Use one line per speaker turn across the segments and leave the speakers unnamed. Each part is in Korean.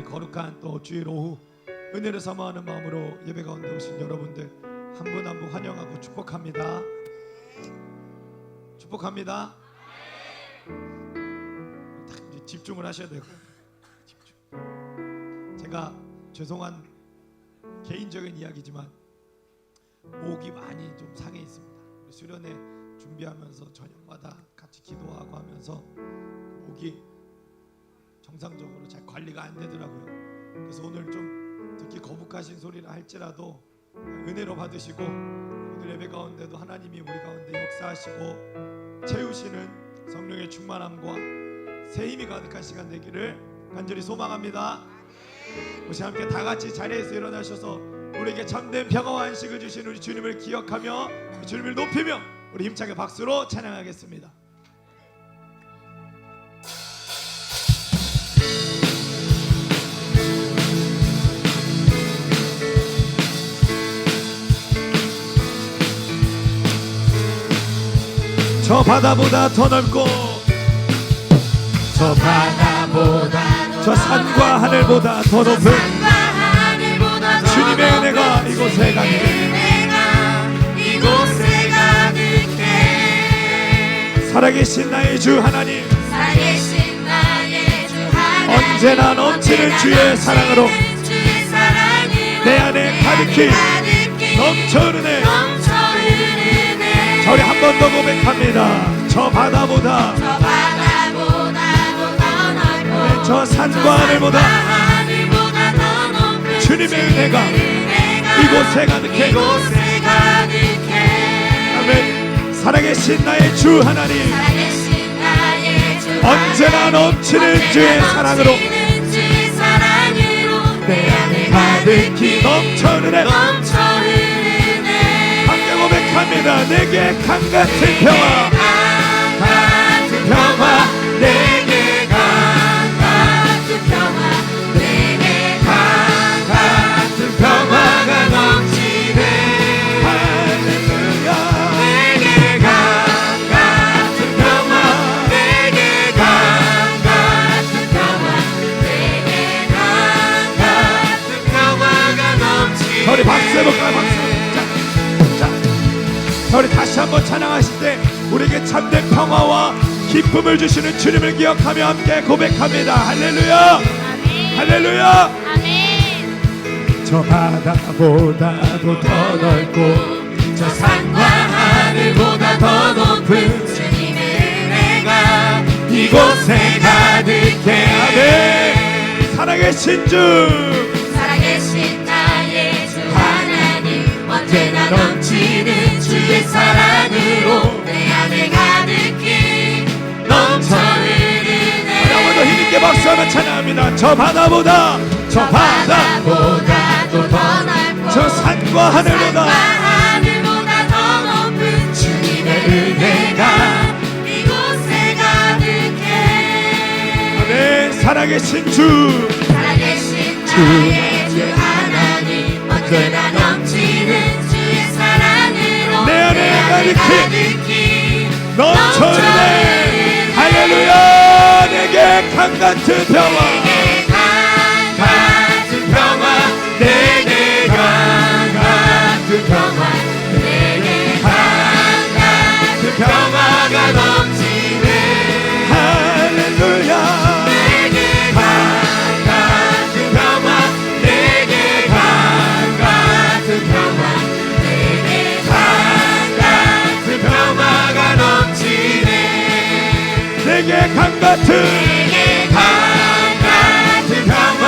거룩한 또 주일 오후 은혜를 사모하는 마음으로 예배 가운데 오신 여러분들 한 분 한 분 환영하고 축복합니다. 축복합니다. 이제 집중을 하셔야 되고, 제가 죄송한 개인적인 이야기지만 목이 많이 좀 상해 있습니다. 수련회 준비하면서 저녁마다 같이 기도하고 하면서 목이 정상적으로 잘 관리가 안 되더라고요. 그래서 오늘 좀 듣기 거북하신 소리를 할지라도 은혜로 받으시고, 오늘 예배 가운데도 하나님이 우리 가운데 역사하시고 채우시는 성령의 충만함과 새 힘이 가득한 시간 되기를 간절히 소망합니다. 우리 함께 다 같이 자리에서 일어나셔서 우리에게 참된 평화와 안식을 주신 우리 주님을 기억하며 주님을 높이며 우리 힘차게 박수로 찬양하겠습니다. 저 바다보다 더 넓고
저 바다보다
저 산과 하늘보다 더 높은 주님의 은혜가 이곳에 가득해. 살아계신 나의 주 하나님, 언제나 넘치는 주의 사랑으로 내 안에 가득히 넘쳐 흐르네. 우리 한 번 더 고백합니다. 저 바다보다 저 산과 하늘보다 주님의 은혜가 이곳에 가득해. 아멘. 살아계신 나의 주 하나님, 언제나 넘치는 주의 사랑으로 내 안에 가득히 넘쳐 흐르네. 고백합니다. 내게 강같은 평화, 강같은 평화, 내게 강같은 평화, 내게 강같은 평화가 넘치네. 할렐루야. 내게 강같은 평화, 내게 강같은 평화, 내게 강같은 평화가 넘치네. 우리 박수 해볼까요? 박수. 우리 다시 한번 찬양하실 때 우리에게 참된 평화와 기쁨을 주시는 주님을 기억하며 함께 고백합니다. 할렐루야. 아멘. 할렐루야. 아멘. 저 바다보다도 더 넓고 저 산과 하늘보다 더 높은 주님의 은혜가 이곳에 가득해. 아멘. 살아계신 주,
살아계신 나의 주 하나님, 언제나 넘치는 주의 사랑으로 내 안에 가득히 넘쳐 흐르네.
한 번 더 힘있게 박수하며 찬양합니다. 저 바다보다 저 바다보다도 더 넓고 저 산과 하늘보다
더 높은 주님의 은혜가 이곳에 가득해.
아멘. 살아계신 주,
살아계신 나의 주 하나님, 언제나 넘치는 주의 사랑으로
내 안에 가득히 넘쳐 흐르네. 할렐루야. 내게 강같은 평화,
내게 강같은 평화,
내게 강같은 평화,
내게 강같은
평화가
넘치네.
할렐루야.
내게
강같은 평화, 내게 강같은 평화,
내게
강같은 평화가 넘치네. 내게 강같은
내게
강같은 평화,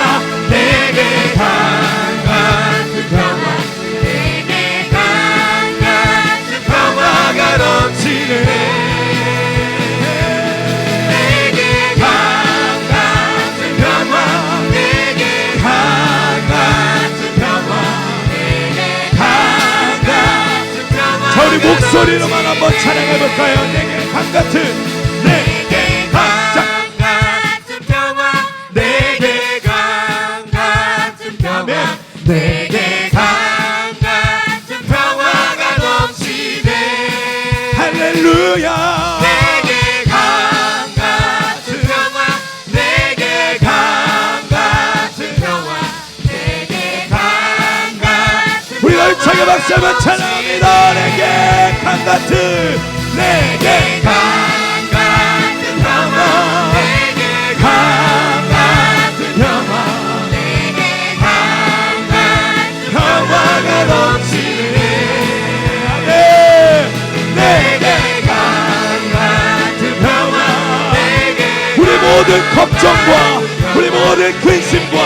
내게 강같은 평화,
내게 강같은
평화가 넘치네. 내게 강같은 평화, 내게 강같은 평화,
내게
강같은 평화. 자, 우리 목소리로만 한번 찬양해볼까요? 내게 강같은, 내게
강같은 평화,
내게 강같은 평화, 내게
강같은
평화가 넘치네. 할렐루야. 내게 강같은 평화, 내게 강같은 힘차게 박수 한번 찬양합니다. 내게 강같은 내게
강같은 평화 내게
강같은 평화
내게 강같은
평화가 넘치네. 아멘. 내게
강같은 평화 내게
우리 모든 걱정과 우리 모든 근심과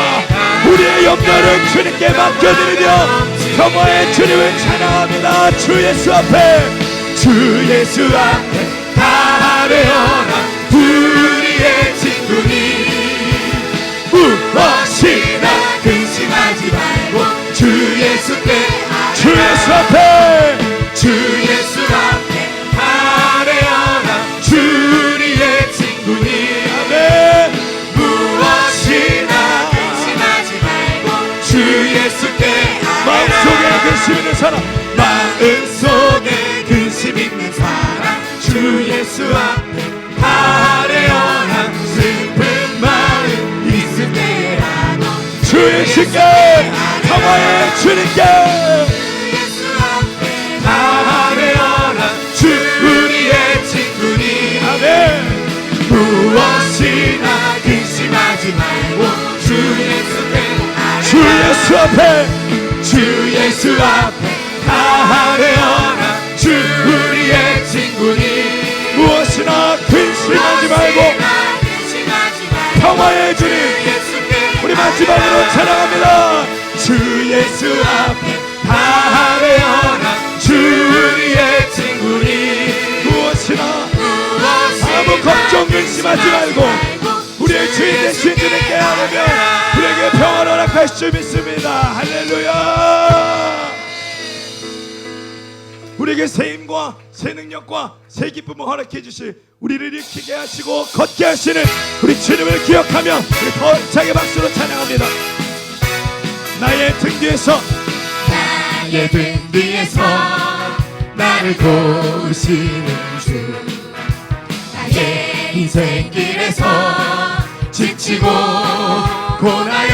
우리의 염려를 주님께 맡겨드리며 평화의 주님을 찬양합니다. 주 예수 앞에 주 예수 앞에 다 되어라 우리의 친구니 무엇이나 근심하지 말고 주 예수께 주 예수 앞에 주 예수 앞에 다 되어라 주 우리의 친구니 아멘. 무엇이나
심하지 말고
주 예수께 마음속에 근심 있는 사람 마음속에 근심 있는 사람 주 예수 앞에 바래어라 슬픈 마음 있을 때라도 주 예수께 평화의 주님께
예수 앞에
바래어라 주 우리의 친구니 아멘. 무엇이나 근심하지 말고 주 예수께 주 예수 앞에 주 예수 앞에 다 하려나 주 우리의 친구니 무엇이나 근심하지 말고 평화의 주님 우리 마지막으로 찬양합니다. 주 예수 앞에 다 하려나 주 우리의 친구니 무엇이나 아무 걱정 근심하지 말고 우리의 주인 되신 주님께 하려면 우리에게 평화를 허락하실 줄 믿습니다. 할렐루야. 우리에게 새 힘과 새 능력과 새 기쁨을 허락해 주실 우리를 일으키게 하시고 걷게 하시는 우리 주님을 기억하며 우리 더 힘차게 박수로 찬양합니다. 나의 등 뒤에서
나의 등 뒤에서 나를 도우시는 주 나의 인생길에서 지치고 고나여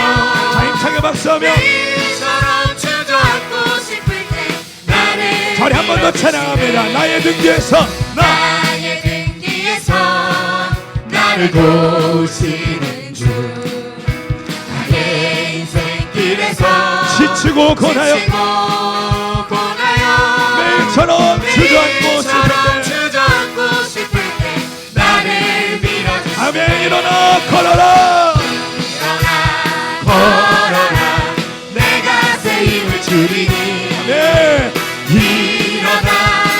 자 힘차게 박수하며
이처럼 주저앉고 싶을 때 나를
저리 한 번 더 찬양합니다. 나의 등 뒤에서
나의 등 뒤에서 나를 도우시는 주 나의 인생길에서
지치고 고나여 매일처럼 주저앉고 싶을 때
나를 밀어주시네
아멘. 일어나 걸어라
걸어라 내가 새 힘을 주리니
네.
일어나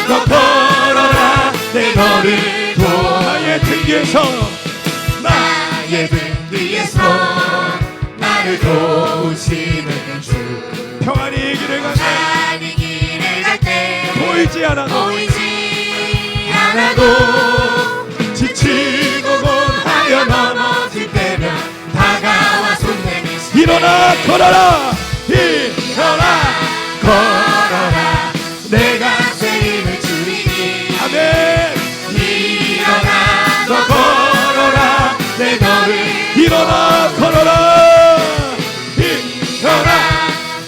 너 걸어라 내 너를
나의 등 뒤에서
나의 등 뒤에서 나를 도우시는 주
평안히 길을 가네
나의 길을 갈 때
보이지 않아도
보이지 않아도
지치고
하여
곤하여
넘어질 때면 다가와 손 내미시
일어나 걸어라 일어나
걸어라 내가 새 힘을 주리니
아멘.
일어나 너 걸어라 내 너를
일어나 걸어라 일어나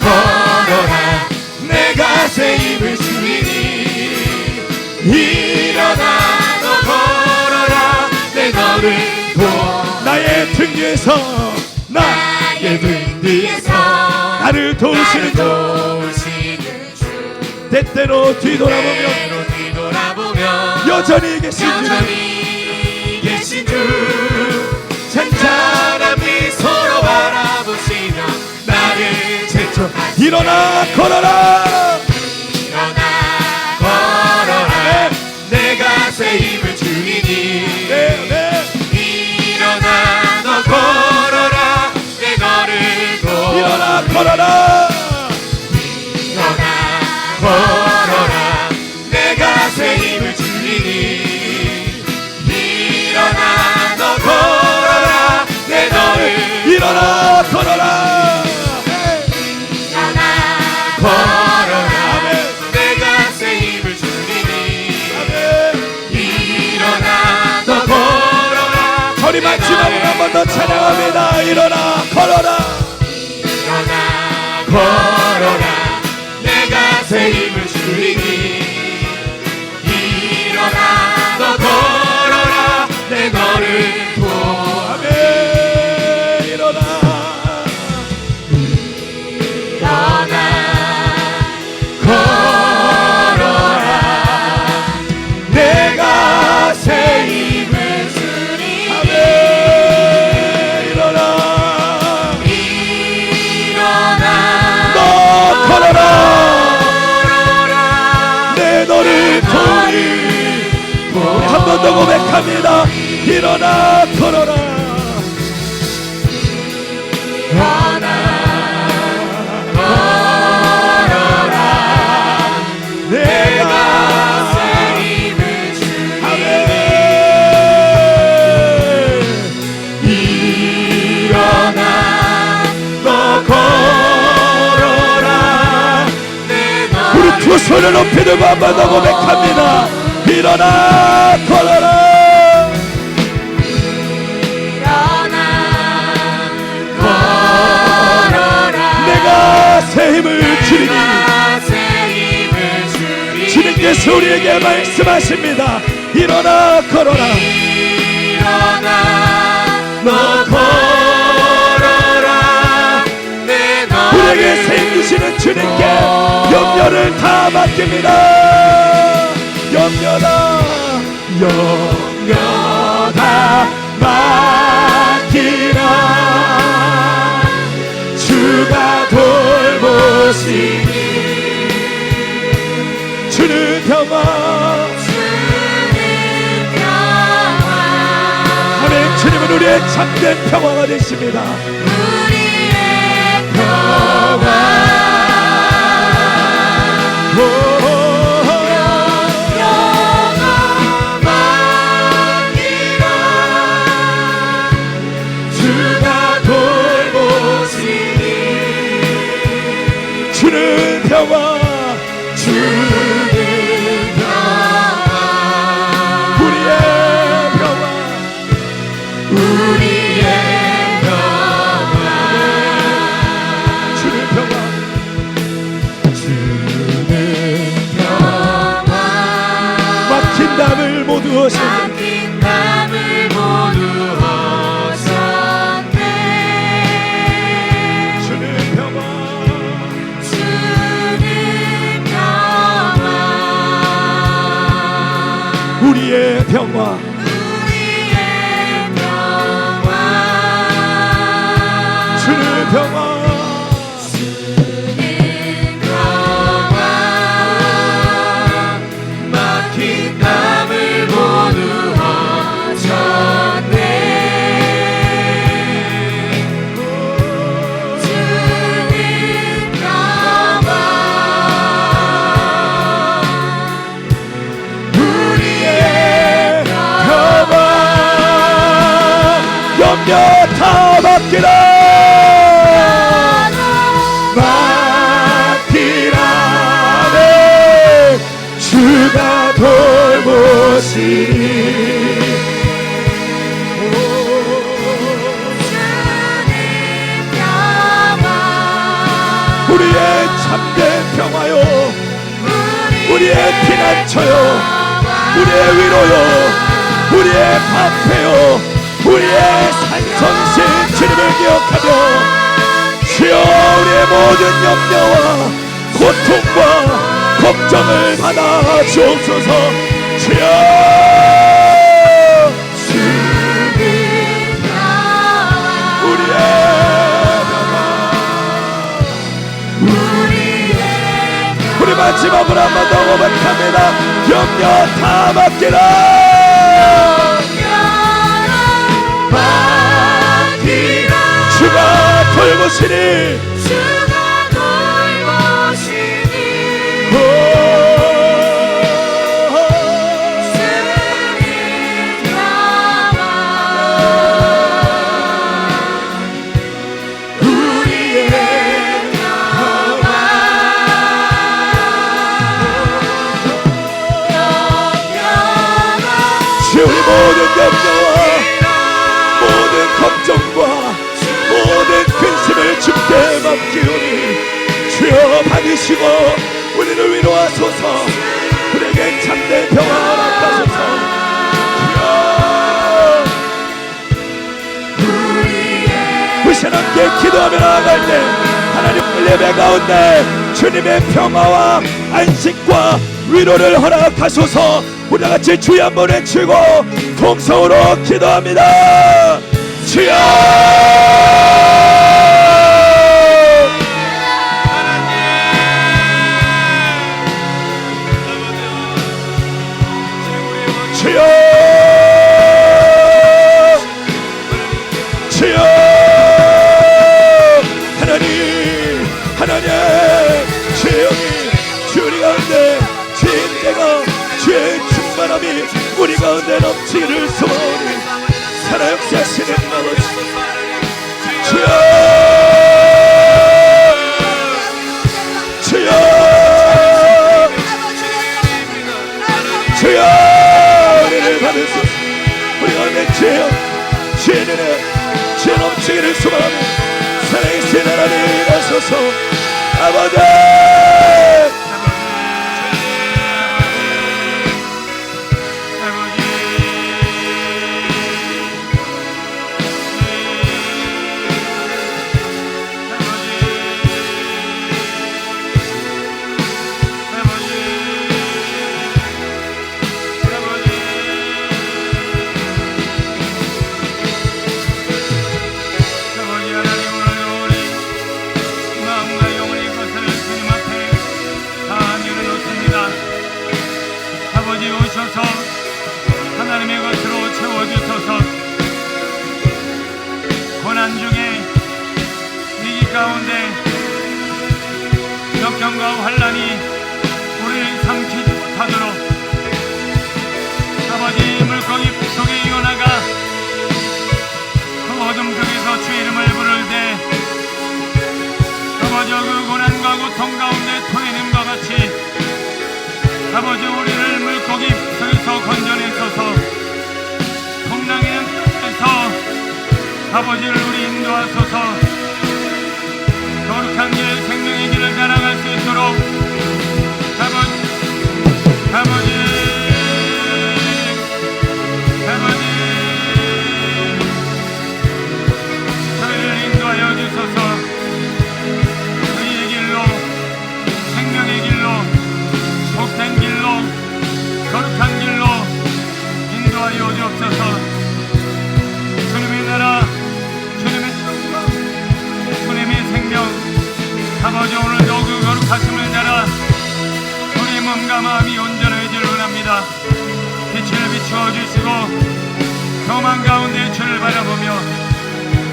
걸어라
내가 새 힘을 주리니 일어나
너 걸어라 내 너를
나의 등 뒤에서
나의 등 뒤에서
나를 도우시는 주
도우시는 주
때때로 뒤돌아보며
때로 뒤돌아보며
여전히 계신 주님
여전히 계신 주 잔잔한 미소로 바라보시며 나를 제쳐하시네
일어나 걸어라
일어나 걸어라 내가 새 힘을 주리니
네.
일어나 너 걸어라 내 너를
일어나 걸어라
일어나 걸어라 내가 새 힘을 주리니 일어나 너 걸어라 내 너를
일어나 걸어라
일어나 걸어라
아멘.
내가 새 힘을 주리니
아멘.
일어나 너 걸어라
우리 마지막으로 한 번 더 찬양합니다. 일어나 걸어라
일어나 새 힘을 주리니 일어나 너 걸어라 내 너를 도와
아멘. 일어나
걸어라 내가 새 힘을 주리니
아멘. 일어나
일어나
너 걸어라 내 너를 도우리. 우리 한 번 더 고백합니다. 일어나 걸어라
내가 새 힘을 주리니
아멘.
일어나 너 걸어라 내
우리
너를
두 손을 높이 들고 한 번 더 고백합니다. 일어나 걸어라 내가 새 힘을 주리니. 주님께서 우리에게 말씀하십니다. 일어나 걸어라
너 걸어라 내
우리에게 새 힘 주시는 주님께 염려를 다 맡깁니다. 염려 다 맡기라. 주가 돌보시니 주는 평화. 아멘. 주님은 우리의 참된 평화가 되십니다.
주가 돌보시니
주는 평화.
주는 평화
우리의 평화.
우리의 평화
주는 평화.
주는 평화
막힌 담을 모두 하시네.
막힌 담을 모두 허셨네
주는 평화.
주는 평화
우리의 평화.
우리의 평화
주는 평화.
주는 평화 막힌 담을 모두 허셨네 주는 평화
우리의 평화. 염려 다 맡기라. 맡기라. 네. 주가 돌보시니 우리의 참된 평화요. 우리의 피난처요. 우리의 위로요. 우리의 방패요. 우리의 산성신 주님을 기억하며 주여 우리의 모든 염려와 고통과 걱정을 받아 주옵소서. 주여 우리의 평화. 우리 마지막으로 한 번 더 고백합니다. 염려 다 맡기라. 주가 돌보시니 우리 모든 염려와 모든 걱정과 모든 근심을 주께 맡기오니 주여 받으시고 우리를 위로하소서. 우리에게 참된 평화 허락하소서. 그 시간 함께 기도하며 나아갈 때 하나님 예배 가운데 주님의 평화와 안식과 위로를 허락하소서. 우리 같이 주여 한번 외치고 통성으로 기도합니다. 주여! 주여! 주여! 하나님, 하나님, 주의 영이 주리 가운데 주의 인내가 주의 충만함이 우리 가운데 넘치기를 소원하오니 살아 역사하시는 아버지 주여! 주여! 주여! 은혜를 받으소서. 우리 가운데 주의 은혜 주의 넘치기를 소망하며 살아계신 하나님 하소서. 아버지
하나님의 것으로 채워주소서. 고난 중에 위기 가운데 역경과 환난이 우리를 삼키지 못하도록 아버지 물고기 속에 이어나가 그 어둠 속에서 주 이름을 부를 때 아버지 그 고난과 고통 가운데 토해냄과 같이 아버지 우리를 물고기 속에서 건져내소서. 풍랑이는 땅에서 아버지를 우리 인도하소서. 거룩한 길 생명의 길을 따라갈 수 있도록 아버지 저희를 인도하여 주소서. 의의 길로 생명의 길로 복된 길로 거룩한 길로 인도하여 주옵소서. 주님의 나라 주님의 영광 주님의 생명 아버지 오늘도 그 거룩하심을 따라 우리 몸과 마음이 온전해지를 원합니다. 빛을 비추어 주시고 교만 가운데 주를 바라보며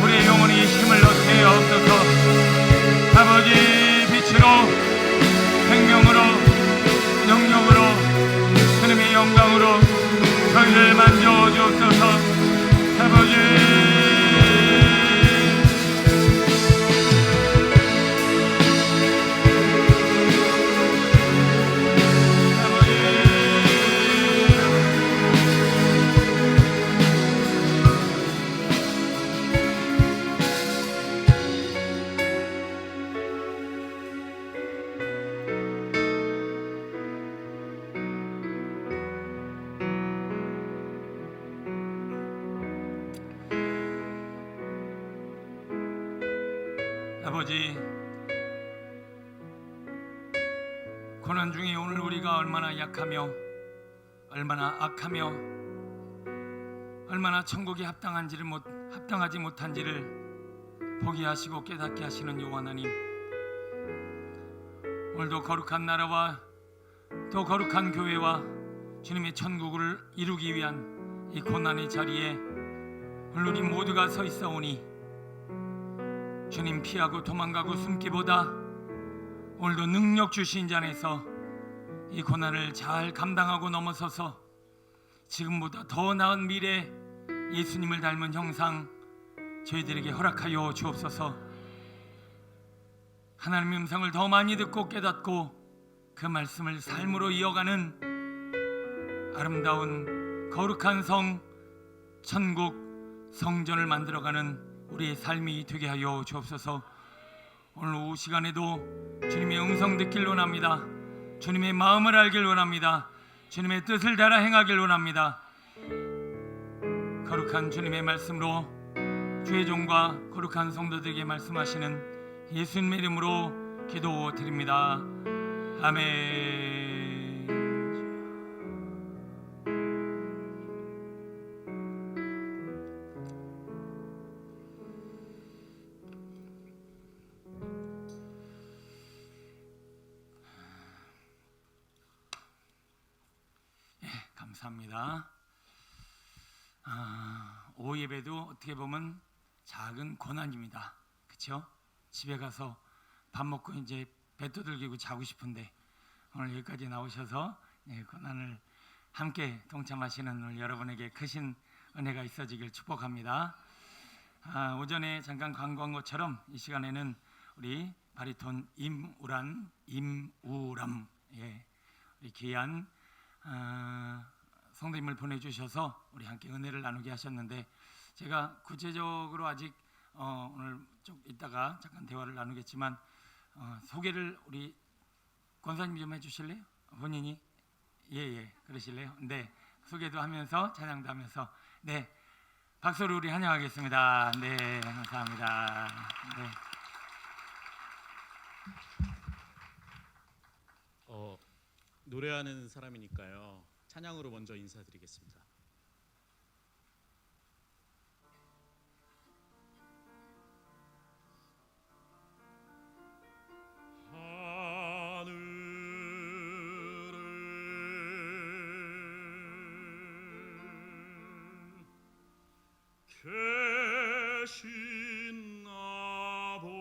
우리의 영혼이 힘을 얻게 하옵소서. 아버지 빛으로 생명으로 영역으로 주님의 영광으로 저희를 만져 주옵소서. 아버지 아버지 고난 중에 오늘 우리가 얼마나 약하며 얼마나 악하며 얼마나 천국에 합당하지 못한지를 보게 하시고 깨닫게 하시는 여호와 하나님, 오늘도 거룩한 나라와 또 거룩한 교회와 주님의 천국을 이루기 위한 이 고난의 자리에 오늘 우리 모두가 서 있사오니 주님 피하고 도망가고 숨기보다 오늘도 능력 주신 자 안에서 이 고난을 잘 감당하고 넘어서서 지금보다 더 나은 미래 예수님을 닮은 형상 저희들에게 허락하여 주옵소서. 하나님의 음성을 더 많이 듣고 깨닫고 그 말씀을 삶으로 이어가는 아름다운 거룩한 성 천국 성전을 만들어가는 우리의 삶이 되게 하여 주옵소서. 오늘 오후 시간에도 주님의 음성 듣길 원합니다. 주님의 마음을 알길 원합니다. 주님의 뜻을 따라 행하길 원합니다. 거룩한 주님의 말씀으로 주의 종과 거룩한 성도들에게 말씀하시는 예수님의 이름으로 기도드립니다. 아멘. 감사합니다. 오후 예배도 어떻게 보면 작은 고난입니다. 그렇죠? 집에 가서 밥 먹고 이제 배 두들기고 자고 싶은데 오늘 여기까지 나오셔서 고난을 함께 동참하시는 오늘 여러분에게 크신 은혜가 있어지길 축복합니다. 오전에 잠깐 광고한 것처럼 이 시간에는 우리 바리톤 임우람 우리 귀한 성도님을 보내주셔서 우리 함께 은혜를 나누게 하셨는데 제가 구체적으로 아직 오늘 좀 이따가 잠깐 대화를 나누겠지만 소개를 우리 권사님 좀 해주실래요? 본인이 그러실래요? 네, 소개도 하면서 찬양도 하면서 네, 박수로 우리 환영하겠습니다. 네, 감사합니다. 네.
노래하는 사람이니까요. 찬양으로 먼저 인사드리겠습니다.
계신 아버지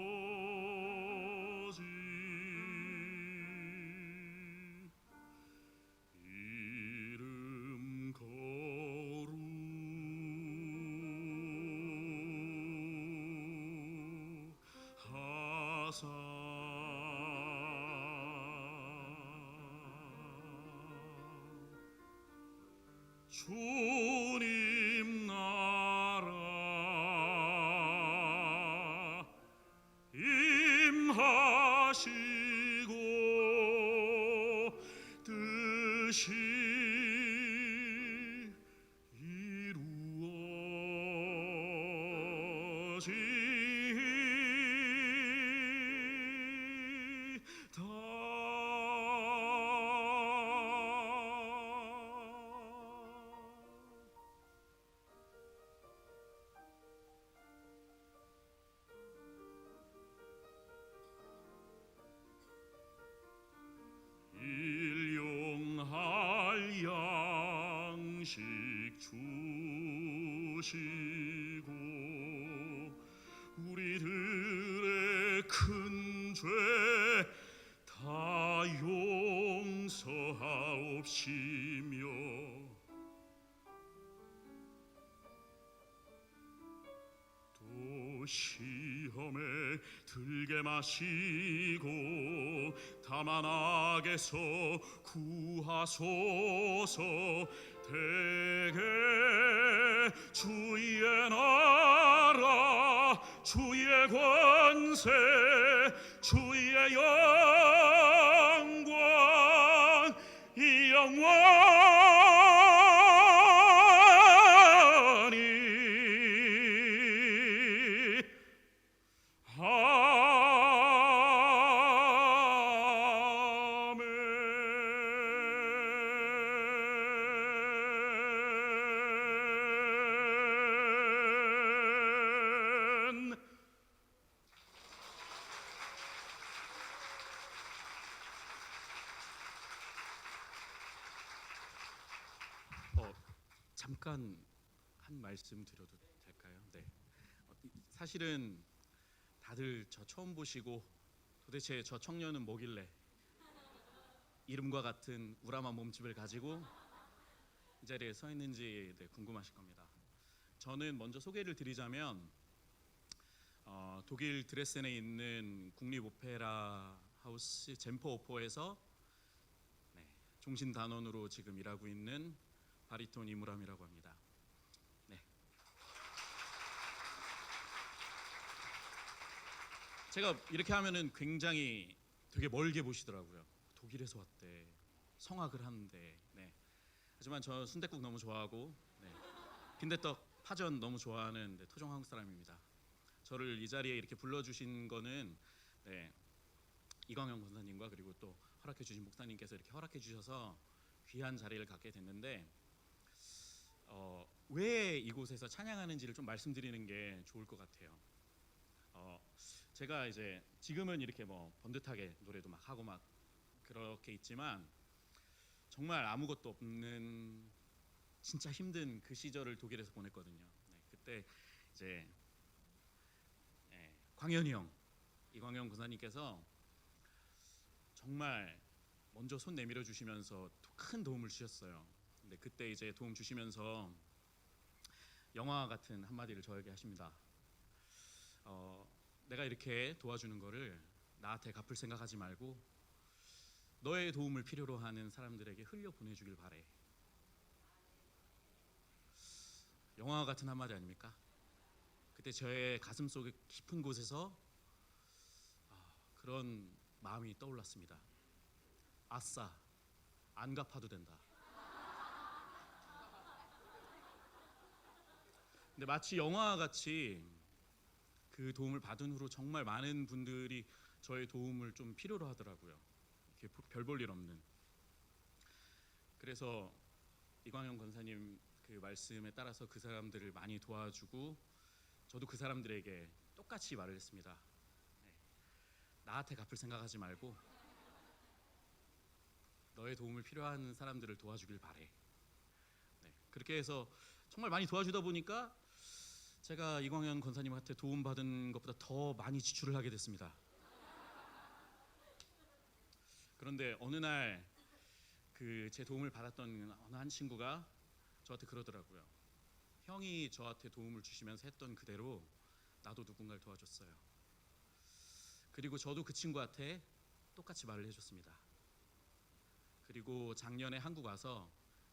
이름 거룩하사 주님 나라 임하시고 뜻이 일용할 양식 주시고 우리들의 큰 죄 다 용서하옵시며 또 시험에 들게 마시고 다만 악에서 구하소서. 대개 주의 나라 주의 권세 주의 영광 이 영원히 아멘.
잠깐 한 말씀 드려도 될까요? 네. 사실은 다들 저 처음 보시고 도대체 저 청년은 뭐길래 이름과 같은 우람한 몸집을 가지고 이 자리에 서 있는지 궁금하실 겁니다. 저는 먼저 소개를 드리자면 독일 드레센에 있는 국립 오페라 하우스 젠퍼 오퍼에서 종신 단원으로 지금 일하고 있는 바리톤 이무람이라고 합니다. 네. 제가 이렇게 하면은 굉장히 되게 멀게 보시더라고요. 독일에서 왔대. 성악을 하는데. 네. 하지만 저 순댓국 너무 좋아하고 네. 빈대떡 파전 너무 좋아하는 네, 토종 한국 사람입니다. 저를 이 자리에 이렇게 불러주신 거는 네, 이광영 권사님과 그리고 또 허락해 주신 목사님께서 이렇게 허락해 주셔서 귀한 자리를 갖게 됐는데 왜 이곳에서 찬양하는지를 좀 말씀드리는 게 좋을 것 같아요. 제가 이제 지금은 이렇게 뭐 번듯하게 노래도 막 하고 막 그렇게 있지만 정말 아무것도 없는 진짜 힘든 그 시절을 독일에서 보냈거든요. 네, 그때 이제 광현이 형, 이광현 권사님께서 정말 먼저 손 내밀어 주시면서 큰 도움을 주셨어요. 근데 그때 이제 도움 주시면서 영화 같은 한마디를 저에게 하십니다. 내가 이렇게 도와주는 거를 나한테 갚을 생각하지 말고 너의 도움을 필요로 하는 사람들에게 흘려 보내주길 바래. 영화 같은 한마디 아닙니까? 그때 저의 가슴 속 깊은 곳에서 그런 마음이 떠올랐습니다. 아싸, 안 갚아도 된다. 근데 마치 영화와 같이 그 도움을 받은 후로 정말 많은 분들이 저의 도움을 좀 필요로 하더라고요. 이렇게 별 볼 일 없는. 그래서 이광영 권사님 그 말씀에 따라서 그 사람들을 많이 도와주고 저도 그 사람들에게 똑같이 말을 했습니다. 네. 나한테 갚을 생각하지 말고 너의 도움을 필요한 사람들을 도와주길 바래. 네. 그렇게 해서 정말 많이 도와주다 보니까 제가 이광현 권사님한테 도움받은 것보다 더 많이 지출을 하게 됐습니다. 그런데 어느 날 그 제 도움을 받았던 어느 한 친구가 저한테 그러더라고요. 형이 저한테 도움을 주시면서 했던 그대로 나도 누군가를 도와줬어요. 그리고 저도 그 친구한테 똑같이 말을 해줬습니다. 그리고 작년에 한국 와서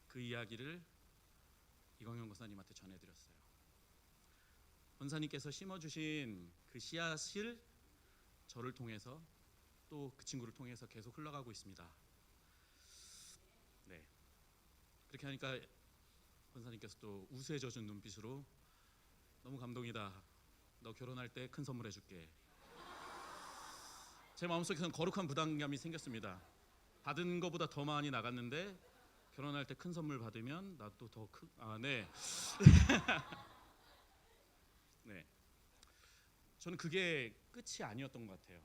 그 이야기를 이광현 권사님한테 전해드렸어요. 권사님께서 심어주신 그 씨앗을 저를 통해서 또 그 친구를 통해서 계속 흘러가고 있습니다. 네, 그렇게 하니까 권사님께서 또 우수해 젖은 눈빛으로 너무 감동이다. 너 결혼할 때 큰 선물 해줄게. 제 마음속에서는 거룩한 부담감이 생겼습니다. 받은 것보다 더 많이 나갔는데 결혼할 때 큰 선물 받으면 나도 더 큰. 네. 네. 저는 그게 끝이 아니었던 것 같아요.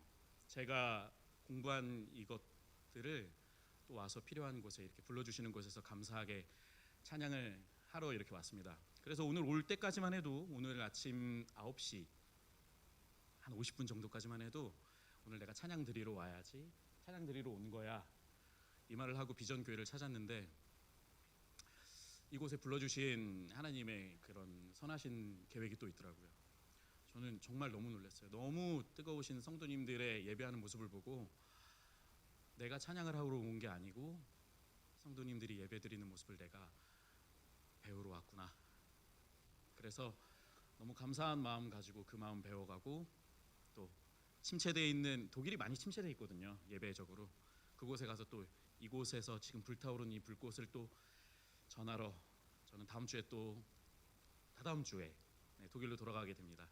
제가 공부한 이것들을 또 와서 필요한 곳에 이렇게 불러주시는 곳에서 감사하게 찬양을 하러 이렇게 왔습니다. 그래서 오늘 올 때까지만 해도 오늘 아침 9시 한 50분 정도까지만 해도 오늘 내가 찬양 드리러 와야지, 찬양 드리러 온 거야, 이 말을 하고 비전교회를 찾았는데 이곳에 불러주신 하나님의 그런 선하신 계획이 또 있더라고요. 저는 정말 너무 놀랐어요. 너무 뜨거우신 성도님들의 예배하는 모습을 보고 내가 찬양을 하러 온 게 아니고 성도님들이 예배드리는 모습을 내가 배우러 왔구나. 그래서 너무 감사한 마음 가지고 그 마음 배워가고 또 침체되어 있는, 독일이 많이 침체되어 있거든요. 예배적으로. 그곳에 가서 또 이곳에서 지금 불타오르는 이 불꽃을 또 전하러 저는 다음 주에 또 다다음 주에 독일로 돌아가게 됩니다.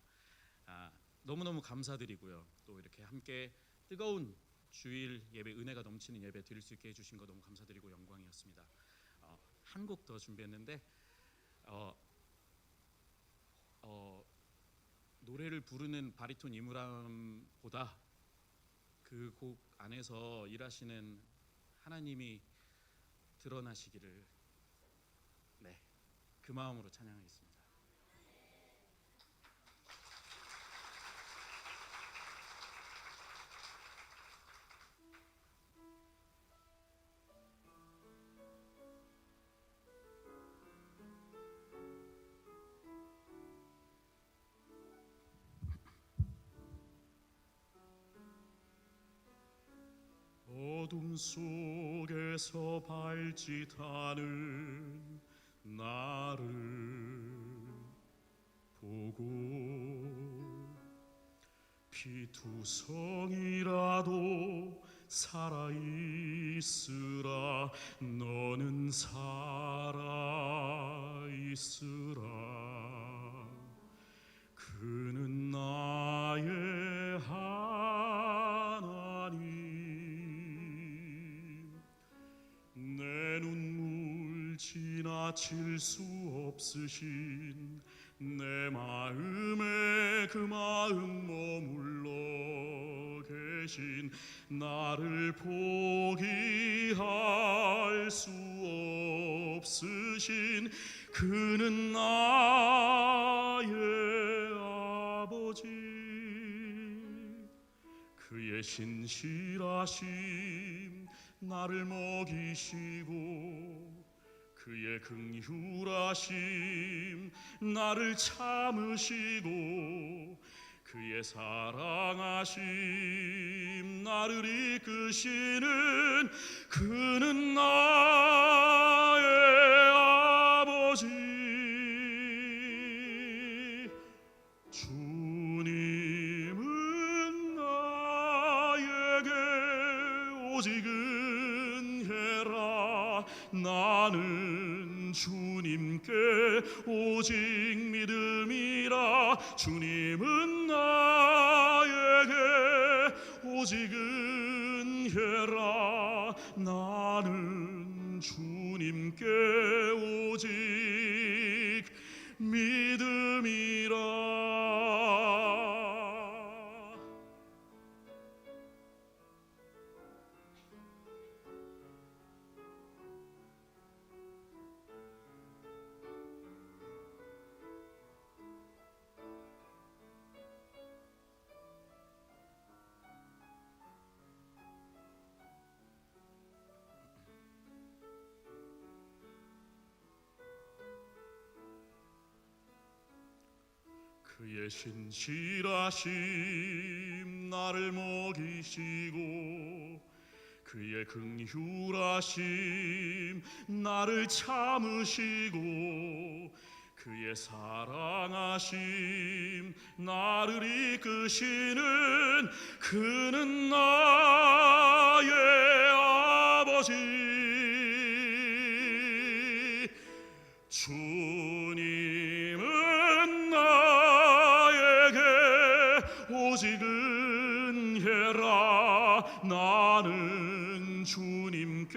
너무너무 감사드리고요. 또 이렇게 함께 뜨거운 주일 예배, 은혜가 넘치는 예배 드릴 수 있게 해주신 거 너무 감사드리고 영광이었습니다. 한 곡 더 준비했는데 노래를 부르는 바리톤 이무람보다 그 곡 안에서 일하시는 하나님이 드러나시기를 그 마음으로 찬양하겠습니다.
어둠 속에서 발짓하는 나를 보고 피투성이라도 살아있으라 너는 살아있으라 그는 나의 하나님 내 눈물 지나칠 수 없으신 내 마음에 그 마음 머물러 계신 나를 포기할 수 없으신 그는 나의 아버지 그의 신실하심 나를 먹이시고 그의 긍휼하심 나를 참으시고 그의 사랑하심 나를 이끄시는 그는 나의 아버지 주님은 나에게 오직 은혜라 나는 주님께 오직 믿음이라 주님은 나에게 오직 은혜라 나는 주님께 오직 믿음이라 그의 신실하심 나를 먹이시고 그의 긍휼하심 나를 참으시고 그의 사랑하심 나를 이끄시는 그는 나의 아버지 주님은 나에게 오직 은혜라 나는 주님께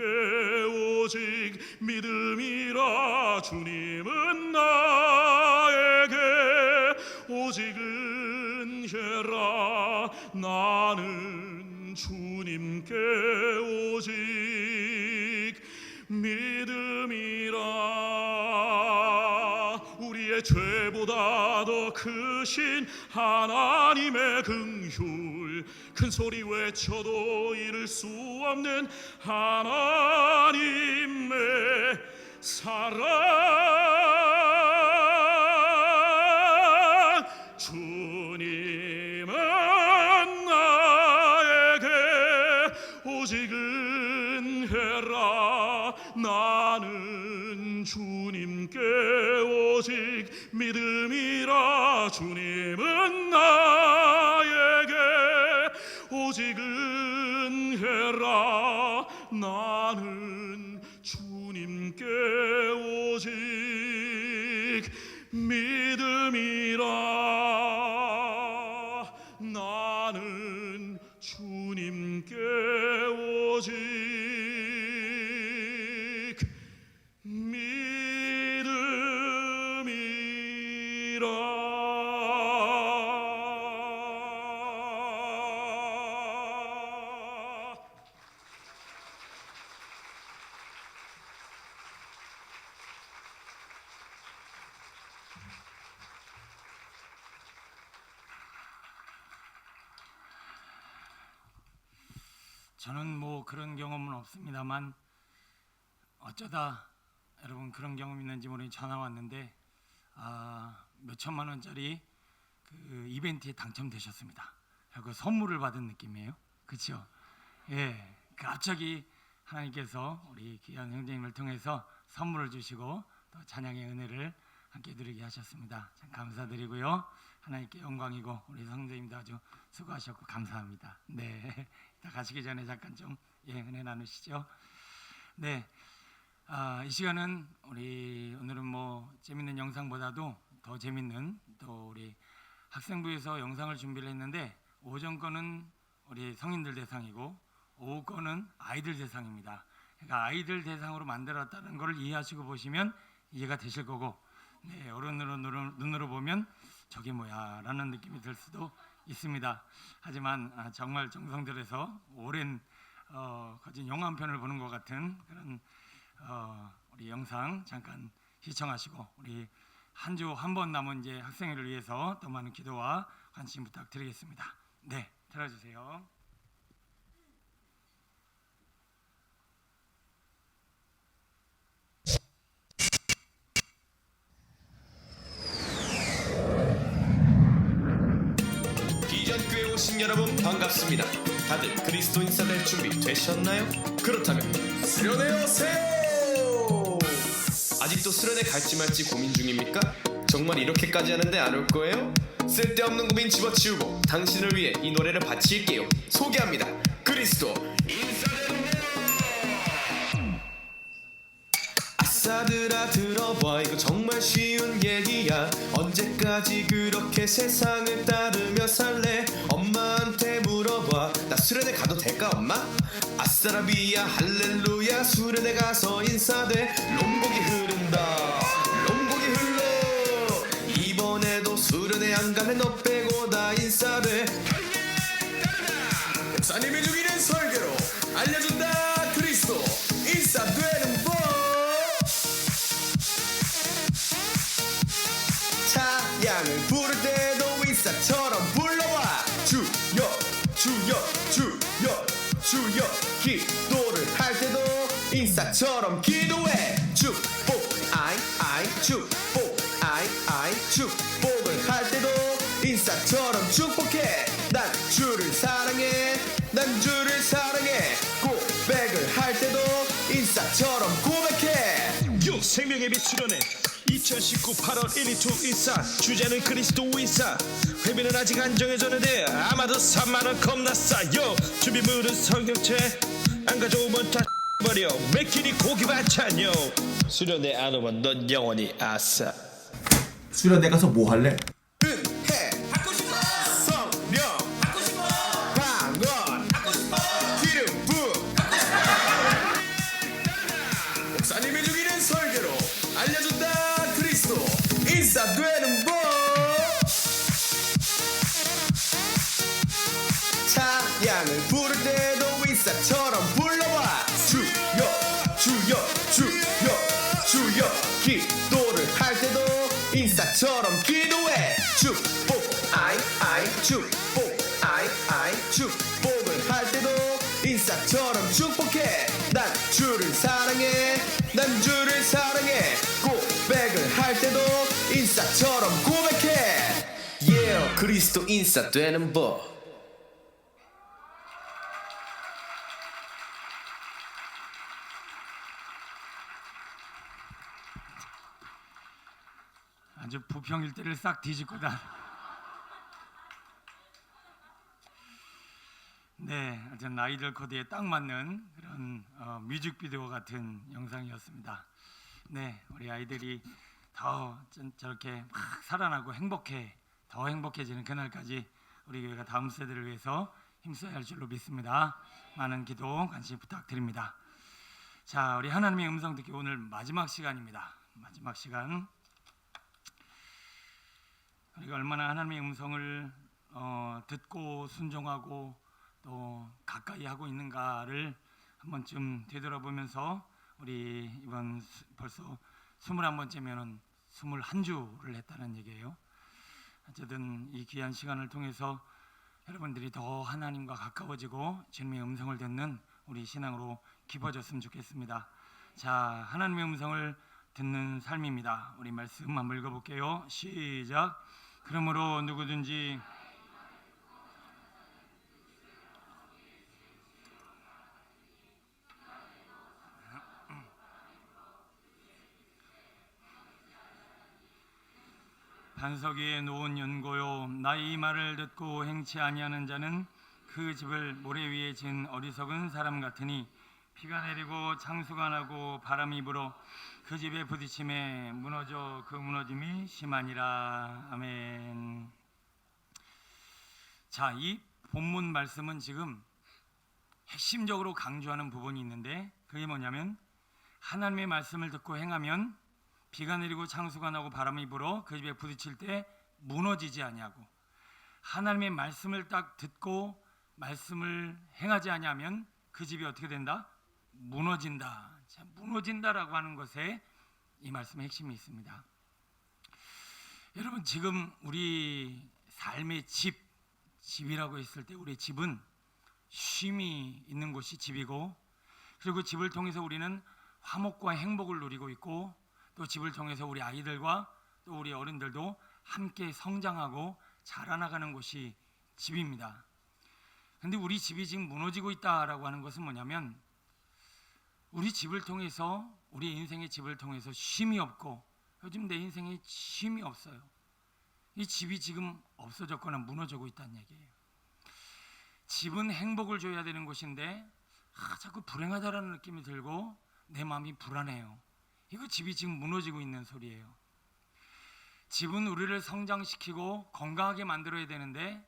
오직 믿음이라 주님은 나에게 오직 은혜라 나는 주님께 오직 믿음이라 우리의 죄보다 더 크신 하나님의 긍휼 큰 소리 외쳐도 이룰 수 없는 하나님의 사랑 주님은 나에게 오직 은혜라 나는 주님께 오직 믿음이라 주님은 나에게 오직 은혜라 나는 주님께 오직 믿음이라 나는 주님께 오직 믿음이라
저는 뭐 그런 경험은 없습니다만 어쩌다 여러분 그런 경험 있는지 모르니 전화 왔는데 몇 천만 원짜리 그 이벤트에 당첨되셨습니다. 그 선물을 받은 느낌이에요. 그렇죠? 예, 갑자기 하나님께서 우리 귀한 형제님을 통해서 선물을 주시고 또 찬양의 은혜를 함께 누리게 하셨습니다. 참 감사드리고요. 하나님께 영광이고 우리 성도님도 아주 수고하셨고 감사합니다. 네, 다 가시기 전에 잠깐 좀 은혜 나누시죠. 네, 이 시간은 오늘은 뭐 재밌는 영상보다도 더 재밌는 또 우리 학생부에서 영상을 준비를 했는데 오전 거는 우리 성인들 대상이고 오후 거는 아이들 대상입니다. 그러니까 아이들 대상으로 만들었다는 걸 이해하시고 보시면 이해가 되실 거고, 네, 어른으로 눈으로 보면 저게 뭐야 라는 느낌이 들 수도 있습니다. 하지만 정말 정성 들여서 오랜 거진 영화 한 편을 보는 것 같은 그런 우리 영상 잠깐 시청하시고 우리 한 주 한 번 남은 이제 학생회를 위해서 더 많은 기도와 관심 부탁드리겠습니다. 네, 들어주세요.
비전교회 오신 여러분 반갑습니다. 다들 그리스도 인싸 될 준비 되셨나요? 그렇다면 수련회 오세요. 아직도 수련회 갈지 말지 고민 중입니까? 정말 이렇게까지 하는데 안 올 거예요? 쓸데없는 고민 집어치우고 당신을 위해 이 노래를 바칠게요. 소개합니다. 그리스도 인싸대로. 아싸들아 들어봐, 이거 정말 쉬운 얘기야. 언제까지 그렇게 세상을 따르며 살래? 엄마한테 물어봐. 나 수련회 가도 될까 엄마? 아싸라비야 할렐루야, 수련회 가서 인사돼. 롬곡이 흐른다, 롬곡이 흘러. 이번에도 수련회 안 가면 너 빼고 다 인사돼. 목사님이 죽이는 설교로 알려준다. 그리스도 인싸되는 법. 찬양을 부를 때도 인싸처럼 불러와. 주여 주여 주여 주여. 기도를 할 때도 인싸처럼 기도해. 축복 아이 축복 아이 축복을 할 때도 인싸처럼 축복해. 난 주를 사랑해, 난 주를 사랑해. 고백을 할 때도 인싸처럼 고백해.
요 생명의 빛 수련회 2019 8월 1일 주 인싸. 주제는 그리스도 인싸. 회비는 아직 안 정해졌는데 아마도 3만원 겁나 싸요. 준비물은 성경책, 안 가져오면 다 버려. 매끼리 고기 반찬요. 수련회 안 오면 넌 영원히 아싸.
수련회 가서 뭐 할래?
은혜 받고 싶어. 성령 받고 싶어. 방언 받고 싶어. 기름 부음 받고 싶어. 목사님이 죽이는 설교로 알려준다. 그리스도 인싸되는 법. 찬양을 부를 때도 인싸처럼 불러와. 주여 주여 주여 주여. 기도를 할 때도 인싸처럼 기도해. 축복 아이 축복 아이 축복을 할 때도 인싸처럼 축복해. 난 주를 사랑해, 난 주를 사랑해. 고백을 할 때도 인싸처럼 고백해. Yeah, 그리스도 인싸 되는 법.
아주 부평일대를 싹 뒤집고 다. 네, 하여튼 아이들 코드에 딱 맞는 그런 뮤직비디오 같은 영상이었습니다. 네, 우리 아이들이 더 저렇게 막 살아나고 더 행복해지는 그날까지 우리 교회가 다음 세대를 위해서 힘써야 할 줄로 믿습니다. 많은 기도 관심 부탁드립니다. 자, 우리 하나님의 음성 듣기 오늘 마지막 시간입니다. 마지막 시간. 우리가 얼마나 하나님의 음성을 듣고 순종하고 또 가까이 하고 있는가를 한 번쯤 되돌아보면서 우리 이번 벌써 21번째면은 21주를 했다는 얘기예요. 어쨌든 이 귀한 시간을 통해서 여러분들이 더 하나님과 가까워지고 주님의 음성을 듣는 우리 신앙으로 깊어졌으면 좋겠습니다. 자, 하나님의 음성을 듣는 삶입니다. 우리 말씀 한번 읽어볼게요. 시작. 그러므로 누구든지 반석 위에 놓은 연고요 나의 이 말을 듣고 행치 아니하는 자는 그 집을 모래 위에 지은 어리석은 사람 같으니 비가 내리고 창수가 나고 바람이 불어 그 집에 부딪힘에 무너져 그 무너짐이 심하니라. 아멘. 자, 이 본문 말씀은 지금 핵심적으로 강조하는 부분이 있는데 그게 뭐냐면 하나님의 말씀을 듣고 행하면 비가 내리고 창수가 나고 바람이 불어 그 집에 부딪힐 때 무너지지 아니하고, 하나님의 말씀을 딱 듣고 말씀을 행하지 아니하면 그 집이 어떻게 된다? 무너진다. 자, 무너진다라고 하는 것에 이 말씀의 핵심이 있습니다. 여러분, 지금 우리 삶의 집이라고 했을 때 우리 집은 쉼이 있는 곳이 집이고, 그리고 집을 통해서 우리는 화목과 행복을 누리고 있고, 또 집을 통해서 우리 아이들과 또 우리 어른들도 함께 성장하고 자라나가는 곳이 집입니다. 근데 우리 집이 지금 무너지고 있다라고 하는 것은 뭐냐면, 우리 집을 통해서, 우리 인생의 집을 통해서 쉼이 없고, 요즘 내 인생에 쉼이 없어요. 이 집이 지금 없어졌거나 무너지고 있다는 얘기예요. 집은 행복을 줘야 되는 곳인데 자꾸 불행하다라는 느낌이 들고 내 마음이 불안해요. 이거 집이 지금 무너지고 있는 소리예요. 집은 우리를 성장시키고 건강하게 만들어야 되는데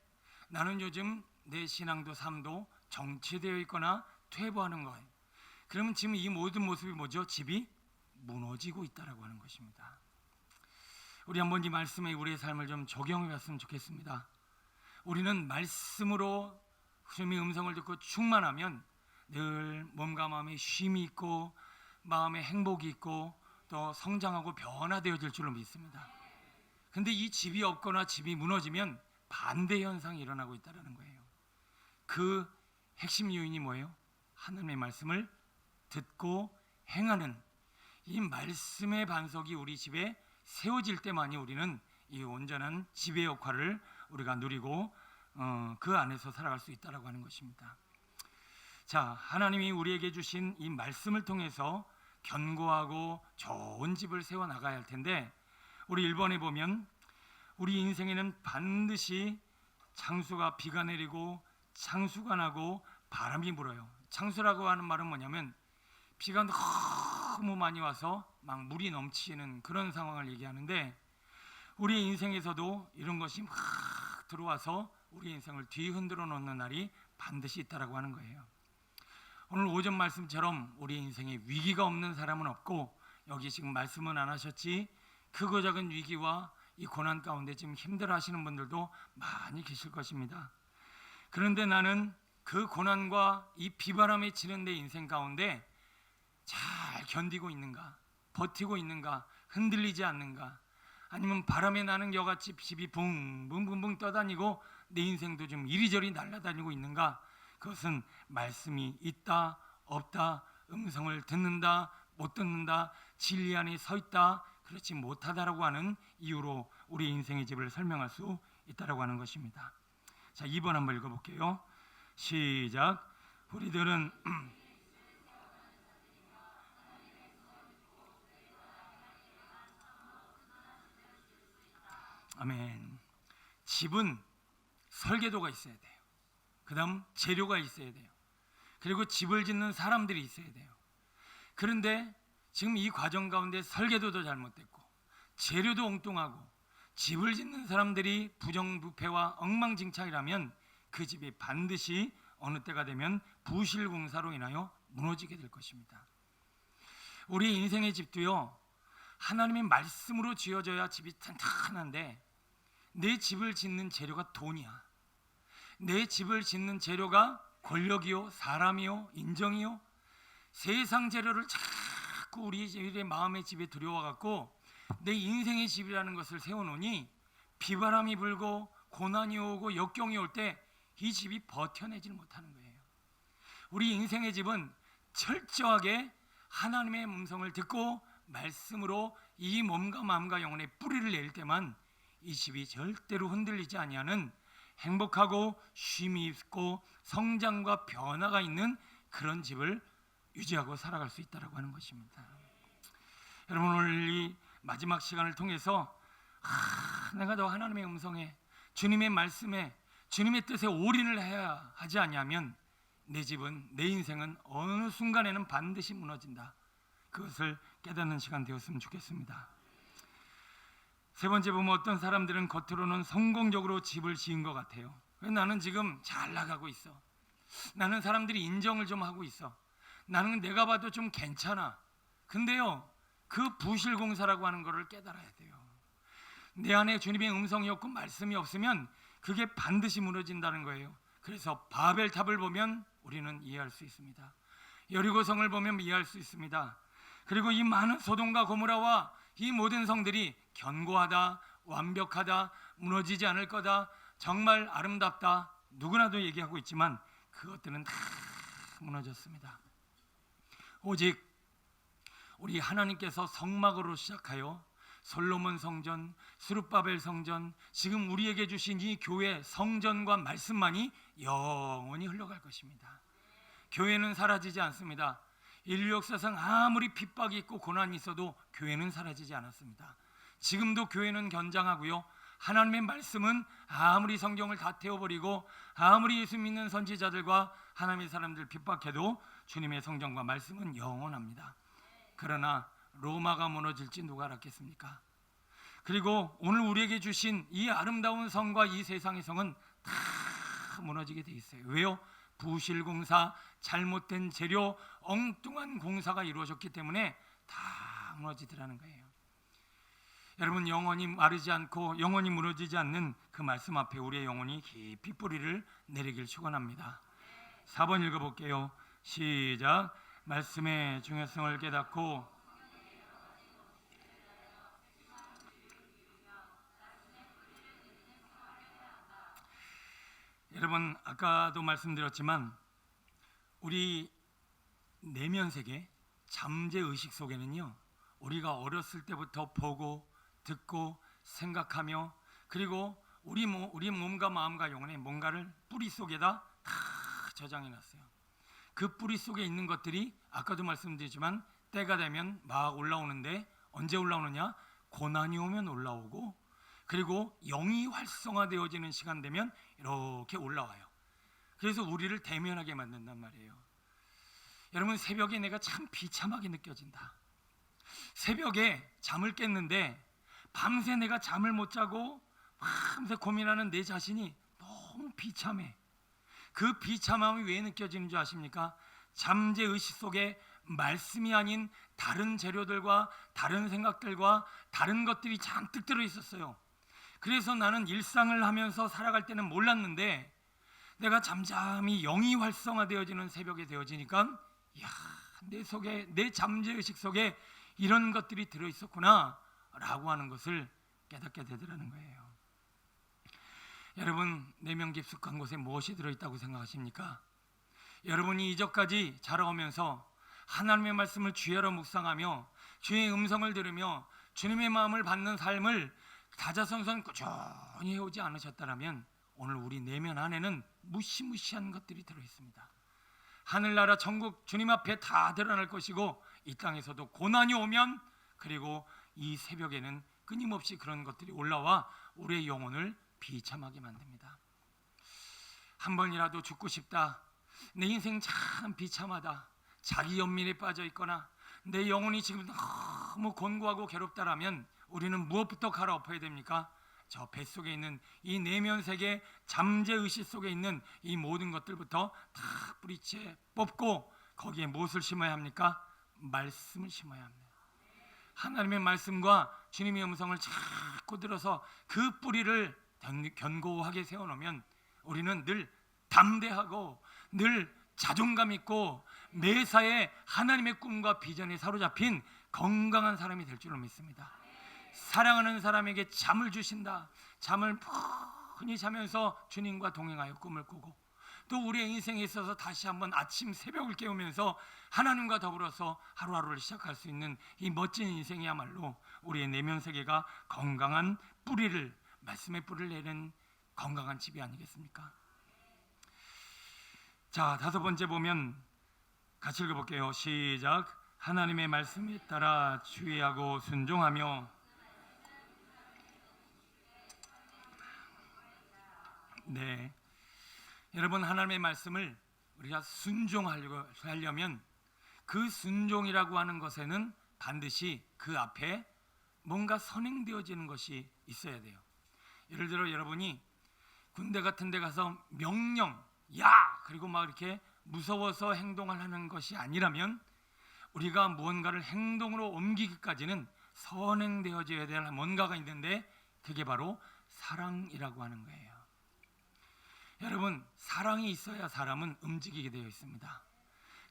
나는 요즘 내 신앙도 삶도 정체되어 있거나 퇴보하는 거예요. 그러면 지금 이 모든 모습이 뭐죠? 집이 무너지고 있다라고 하는 것입니다. 우리 한번 이 말씀에 우리의 삶을 좀 적용해 봤으면 좋겠습니다. 우리는 말씀으로 주님의 음성을 듣고 충만하면 늘 몸과 마음에 쉼이 있고 마음에 행복이 있고 또 성장하고 변화되어질 줄로 믿습니다. 근데 이 집이 없거나 집이 무너지면 반대 현상이 일어나고 있다는 거예요. 그 핵심 요인이 뭐예요? 하나님의 말씀을 듣고 행하는 이 말씀의 반석이 우리 집에 세워질 때만이 우리는 이 온전한 지배 역할을 우리가 누리고 그 안에서 살아갈 수 있다라고 하는 것입니다. 자, 하나님이 우리에게 주신 이 말씀을 통해서 견고하고 좋은 집을 세워 나가야 할 텐데, 우리 1번에 보면 우리 인생에는 반드시 창수가, 비가 내리고 창수가 나고 바람이 불어요. 창수라고 하는 말은 뭐냐면 비가 너무 많이 와서 막 물이 넘치는 그런 상황을 얘기하는데, 우리 인생에서도 이런 것이 막 들어와서 우리 인생을 뒤흔들어 놓는 날이 반드시 있다라고 하는 거예요. 오늘 오전 말씀처럼 우리 인생에 위기가 없는 사람은 없고, 여기 지금 말씀은 안 하셨지 크고 작은 위기와 이 고난 가운데 지금 힘들어 하시는 분들도 많이 계실 것입니다. 그런데 나는 그 고난과 이 비바람에 치는 내 인생 가운데 잘 견디고 있는가, 버티고 있는가, 흔들리지 않는가, 아니면 바람에 나는 여같이 집이 붕붕붕붕 떠다니고 내 인생도 좀 이리저리 날아다니고 있는가, 그것은 말씀이 있다 없다, 음성을 듣는다 못 듣는다, 진리 안에 서 있다 그렇지 못하다라고 하는 이유로 우리 인생의 집을 설명할 수 있다라고 하는 것입니다. 자, 2번 한번 읽어볼게요. 시작. 우리들은 아멘. 집은 설계도가 있어야 돼요. 그 다음 재료가 있어야 돼요. 그리고 집을 짓는 사람들이 있어야 돼요. 그런데 지금 이 과정 가운데 설계도도 잘못됐고 재료도 엉뚱하고 집을 짓는 사람들이 부정부패와 엉망진창이라면 그 집이 반드시 어느 때가 되면 부실공사로 인하여 무너지게 될 것입니다. 우리 인생의 집도요, 하나님의 말씀으로 지어져야 집이 탄탄한데 내 집을 짓는 재료가 돈이야. 내 집을 짓는 재료가 권력이요, 사람이요, 인정이요, 세상 재료를 자꾸 우리의 마음의 집에 들여와 갖고 내 인생의 집이라는 것을 세워놓으니 비바람이 불고 고난이 오고 역경이 올 때 이 집이 버텨내질 못하는 거예요. 우리 인생의 집은 철저하게 하나님의 음성을 듣고 말씀으로 이 몸과 마음과 영혼에 뿌리를 낼 때만 이 집이 절대로 흔들리지 아니하는 행복하고 쉼이 있고 성장과 변화가 있는 그런 집을 유지하고 살아갈 수 있다고 하는 것입니다. 여러분, 오늘 이 마지막 시간을 통해서 내가 더 하나님의 음성에, 주님의 말씀에, 주님의 뜻에 올인을 해야 하지 않냐면 내 집은, 내 인생은 어느 순간에는 반드시 무너진다. 그것을 깨닫는 시간 되었으면 좋겠습니다. 세 번째 보면 어떤 사람들은 겉으로는 성공적으로 집을 지은 것 같아요. 나는 지금 잘 나가고 있어. 나는 사람들이 인정을 좀 하고 있어. 나는 내가 봐도 좀 괜찮아. 근데요, 그 부실공사라고 하는 것을 깨달아야 돼요. 내 안에 주님의 음성이 없고 말씀이 없으면 그게 반드시 무너진다는 거예요. 그래서 바벨탑을 보면 우리는 이해할 수 있습니다. 여리고성을 보면 이해할 수 있습니다. 그리고 이 많은 소돔과 고모라와 이 모든 성들이 견고하다, 완벽하다, 무너지지 않을 거다, 정말 아름답다, 누구나도 얘기하고 있지만 그것들은 다 무너졌습니다. 오직 우리 하나님께서 성막으로 시작하여 솔로몬 성전, 스룹바벨 성전, 지금 우리에게 주신 이 교회 성전과 말씀만이 영원히 흘러갈 것입니다. 교회는 사라지지 않습니다. 인류 역사상 아무리 핍박이 있고 고난이 있어도 교회는 사라지지 않았습니다. 지금도 교회는 견장하고요, 하나님의 말씀은 아무리 성경을 다 태워버리고 아무리 예수 믿는 선지자들과 하나님의 사람들 핍박해도 주님의 성경과 말씀은 영원합니다. 그러나 로마가 무너질지 누가 알았겠습니까? 그리고 오늘 우리에게 주신 이 아름다운 성과 이 세상의 성은 다 무너지게 돼 있어요. 왜요? 부실공사, 잘못된 재료, 엉뚱한 공사가 이루어졌기 때문에 다 무너지더라는 거예요. 여러분, 영원히 마르지 않고 영원히 무너지지 않는 그 말씀 앞에 우리의 영혼이 깊이 뿌리를 내리길 축원합니다. 4번 읽어볼게요. 시작. 말씀의 중요성을 깨닫고 여러분, 아까도 말씀드렸지만 우리 내면세계 잠재의식 속에는요, 우리가 어렸을 때부터 보고 듣고 생각하며 그리고 우리 몸과 마음과 영혼에 뭔가를 뿌리 속에다 다 저장해놨어요. 그 뿌리 속에 있는 것들이 아까도 말씀드렸지만 때가 되면 막 올라오는데 언제 올라오느냐? 고난이 오면 올라오고 그리고 영이 활성화되어지는 시간 되면 이렇게 올라와요. 그래서 우리를 대면하게 만든단 말이에요. 여러분, 새벽에 내가 참 비참하게 느껴진다. 새벽에 잠을 깼는데 밤새 내가 잠을 못 자고 밤새 고민하는 내 자신이 너무 비참해. 그 비참함이 왜 느껴지는 줄 아십니까? 잠재의식 속에 말씀이 아닌 다른 재료들과 다른 생각들과 다른 것들이 잔뜩 들어있었어요. 그래서 나는 일상을 하면서 살아갈 때는 몰랐는데 내가 잠잠히 영이 활성화되어지는 새벽에 되어지니까 이야, 내 속에, 내 잠재의식 속에 이런 것들이 들어있었구나 라고 하는 것을 깨닫게 되더라는 거예요. 여러분, 내면 깊숙한 곳에 무엇이 들어있다고 생각하십니까? 여러분이 이전까지 자라오면서 하나님의 말씀을 주야로 묵상하며 주의 음성을 들으며 주님의 마음을 받는 삶을 다자손손 꾸준히 해오지 않으셨다면 오늘 우리 내면 안에는 무시무시한 것들이 들어있습니다. 하늘나라 천국 주님 앞에 다 드러날 것이고 이 땅에서도 고난이 오면 그리고 이 새벽에는 끊임없이 그런 것들이 올라와 우리의 영혼을 비참하게 만듭니다. 한 번이라도 죽고 싶다, 내 인생 참 비참하다, 자기 연민에 빠져 있거나 내 영혼이 지금 너무 곤고하고 괴롭다라면 우리는 무엇부터 갈아엎어야 됩니까? 저 뱃속에 있는 이 내면 세계 잠재의식 속에 있는 이 모든 것들부터 다 뿌리채 뽑고 거기에 무엇을 심어야 합니까? 말씀을 심어야 합니다. 하나님의 말씀과 주님의 음성을 자꾸 들어서 그 뿌리를 견고하게 세워놓으면 우리는 늘 담대하고 늘 자존감 있고 매사에 하나님의 꿈과 비전에 사로잡힌 건강한 사람이 될 줄로 믿습니다. 사랑하는 사람에게 잠을 주신다. 잠을 푹히 자면서 주님과 동행하여 꿈을 꾸고 또 우리의 인생에 있어서 다시 한번 아침 새벽을 깨우면서 하나님과 더불어서 하루하루를 시작할 수 있는 이 멋진 인생이야말로 우리의 내면 세계가 건강한 뿌리를, 말씀의 뿌리를 내는 건강한 집이 아니겠습니까? 자, 5번째 보면 같이 읽어볼게요. 시작. 하나님의 말씀에 따라 주의하고 순종하며 네, 여러분 하나님의 말씀을 우리가 순종하려면 그 순종이라고 하는 것에는 반드시 그 앞에 뭔가 선행되어지는 것이 있어야 돼요. 예를 들어 여러분이 군대 같은 데 가서 명령, 야! 그리고 막 이렇게 무서워서 행동을 하는 것이 아니라면 우리가 무언가를 행동으로 옮기기까지는 선행되어져야 될 뭔가가 있는데 그게 바로 사랑이라고 하는 거예요. 여러분, 사랑이 있어야 사람은 움직이게 되어 있습니다.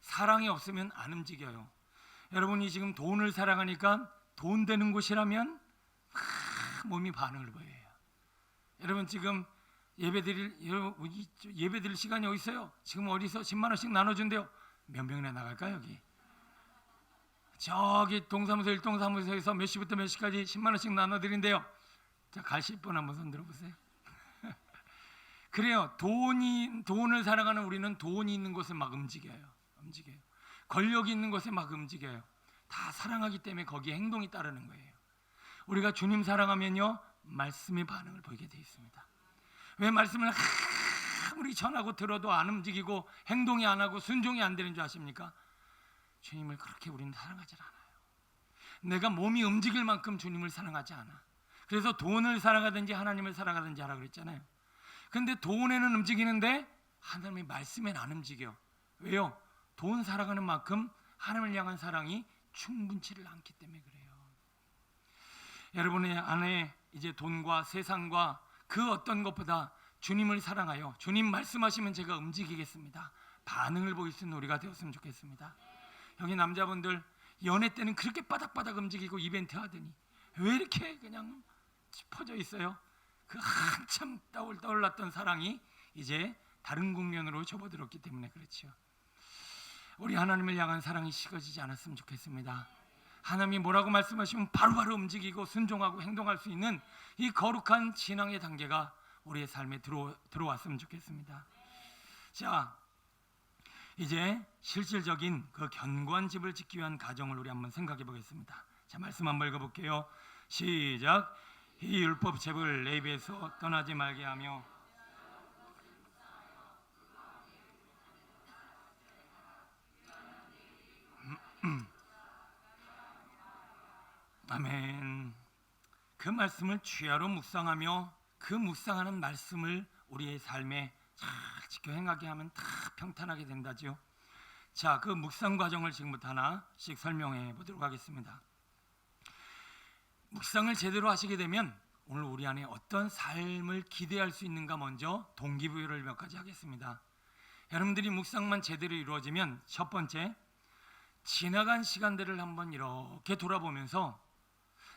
사랑이 없으면 안 움직여요. 여러분이 지금 돈을 사랑하니까 돈 되는 곳이라면 몸이 반응을 보여요. 여러분 지금 예배드릴 시간이 어디 있어요? 지금 어디서 10만 원씩 나눠준대요. 몇 명이나 나갈까 여기? 저기 동사무소 1동사무소에서 몇 시부터 몇 시까지 10만 원씩 나눠드린대요. 자, 가실 분 한번 손 들어보세요. 그래요. 돈을 사랑하는 우리는 돈이 있는 곳에 막 움직여요. 권력이 있는 곳에 막 움직여요. 다 사랑하기 때문에 거기에 행동이 따르는 거예요. 우리가 주님 사랑하면요, 말씀의 반응을 보이게 되어 있습니다. 왜 말씀을 아무리 전하고 들어도 안 움직이고 행동이 안 하고 순종이 안 되는 줄 아십니까? 주님을 그렇게 우리는 사랑하지 않아요. 내가 몸이 움직일 만큼 주님을 사랑하지 않아. 그래서 돈을 사랑하든지 하나님을 사랑하든지 하라 그랬잖아요. 근데 돈에는 움직이는데 하나님의 말씀에는 안 움직여. 왜요? 돈 사랑하는 만큼 하나님을 향한 사랑이 충분치를 않기 때문에 그래요. 여러분의 안에 이제 돈과 세상과 그 어떤 것보다 주님을 사랑하여 주님 말씀하시면 제가 움직이겠습니다. 반응을 보일 수 있는 우리가 되었으면 좋겠습니다. 여기 남자분들 연애 때는 그렇게 바닥바닥 움직이고 이벤트 하더니 왜 이렇게 그냥 퍼져 있어요? 그 한참 떠올랐던 사랑이 이제 다른 국면으로 접어들었기 때문에 그렇죠. 우리 하나님을 향한 사랑이 식어지지 않았으면 좋겠습니다. 하나님이 뭐라고 말씀하시면 바로바로 움직이고 순종하고 행동할 수 있는 이 거룩한 신앙의 단계가 우리의 삶에 들어왔으면 좋겠습니다. 자, 이제 실질적인 그 견고한 집을 짓기 위한 가정을 우리 한번 생각해 보겠습니다. 자, 말씀 한번 읽어볼게요. 시작. 이 율법 책을 내 입에서 떠나지 말게 하며 아멘. 그 말씀을 주야로 묵상하며 그 묵상하는 말씀을 우리의 삶에 잘 지켜 행하게 하면 다 평탄하게 된다지요. 자, 그 묵상 과정을 지금부터 하나씩 설명해 보도록 하겠습니다. 묵상을 제대로 하시게 되면 오늘 우리 안에 어떤 삶을 기대할 수 있는가 먼저 동기부여를 몇 가지 하겠습니다. 여러분들이 묵상만 제대로 이루어지면 첫 번째, 지나간 시간들을 한번 이렇게 돌아보면서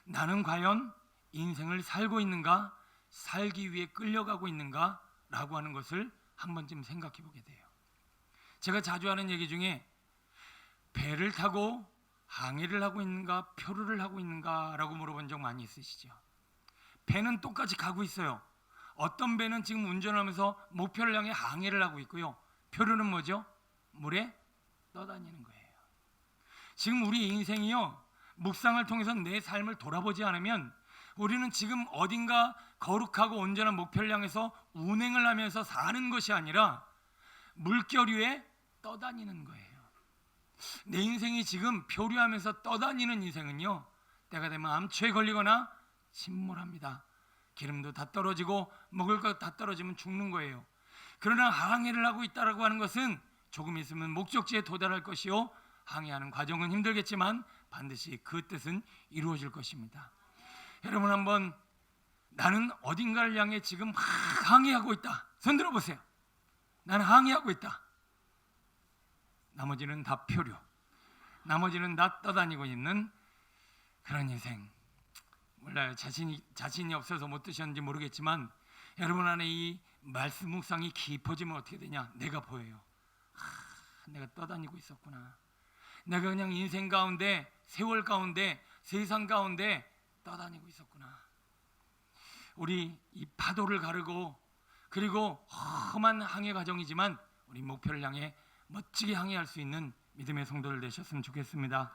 나는 과연 인생을 살고 있는가, 살기 위해 끌려가고 있는가 라고 하는 것을 한 번쯤 생각해 보게 돼요. 제가 자주 하는 얘기 중에 배를 타고 항해를 하고 있는가, 표류를 하고 있는가 라고 물어본 적 많이 있으시죠? 배는 똑같이 가고 있어요. 어떤 배는 지금 운전하면서 목표를 향해 항해를 하고 있고요, 표류는 뭐죠? 물에 떠다니는 거예요. 지금 우리 인생이요, 묵상을 통해서 내 삶을 돌아보지 않으면 우리는 지금 어딘가 거룩하고 온전한 목표를 향해서 운행을 하면서 사는 것이 아니라 물결 위에 떠다니는 거예요. 내 인생이 지금 표류하면서 떠다니는 인생은요, 때가 되면 암초에 걸리거나 침몰합니다. 기름도 다 떨어지고 먹을 것 다 떨어지면 죽는 거예요. 그러나 항해를 하고 있다라고 하는 것은 조금 있으면 목적지에 도달할 것이요, 항해하는 과정은 힘들겠지만 반드시 그 뜻은 이루어질 것입니다. 여러분 한번 나는 어딘가를 향해 지금 항해하고 있다, 손 들어보세요. 나는 항해하고 있다. 나머지는 다 표류, 나머지는 다 떠다니고 있는 그런 인생. 몰라요, 자신이 없어서 못 드셨는지 모르겠지만 여러분 안에 이 말씀 묵상이 깊어지면 어떻게 되냐, 내가 보여요. 내가 떠다니고 있었구나. 내가 그냥 인생 가운데, 세월 가운데, 세상 가운데 떠다니고 있었구나. 우리 이 파도를 가르고 그리고 험한 항해 과정이지만 우리 목표를 향해 멋지게 항해할 수 있는 믿음의 성도들 되셨으면 좋겠습니다.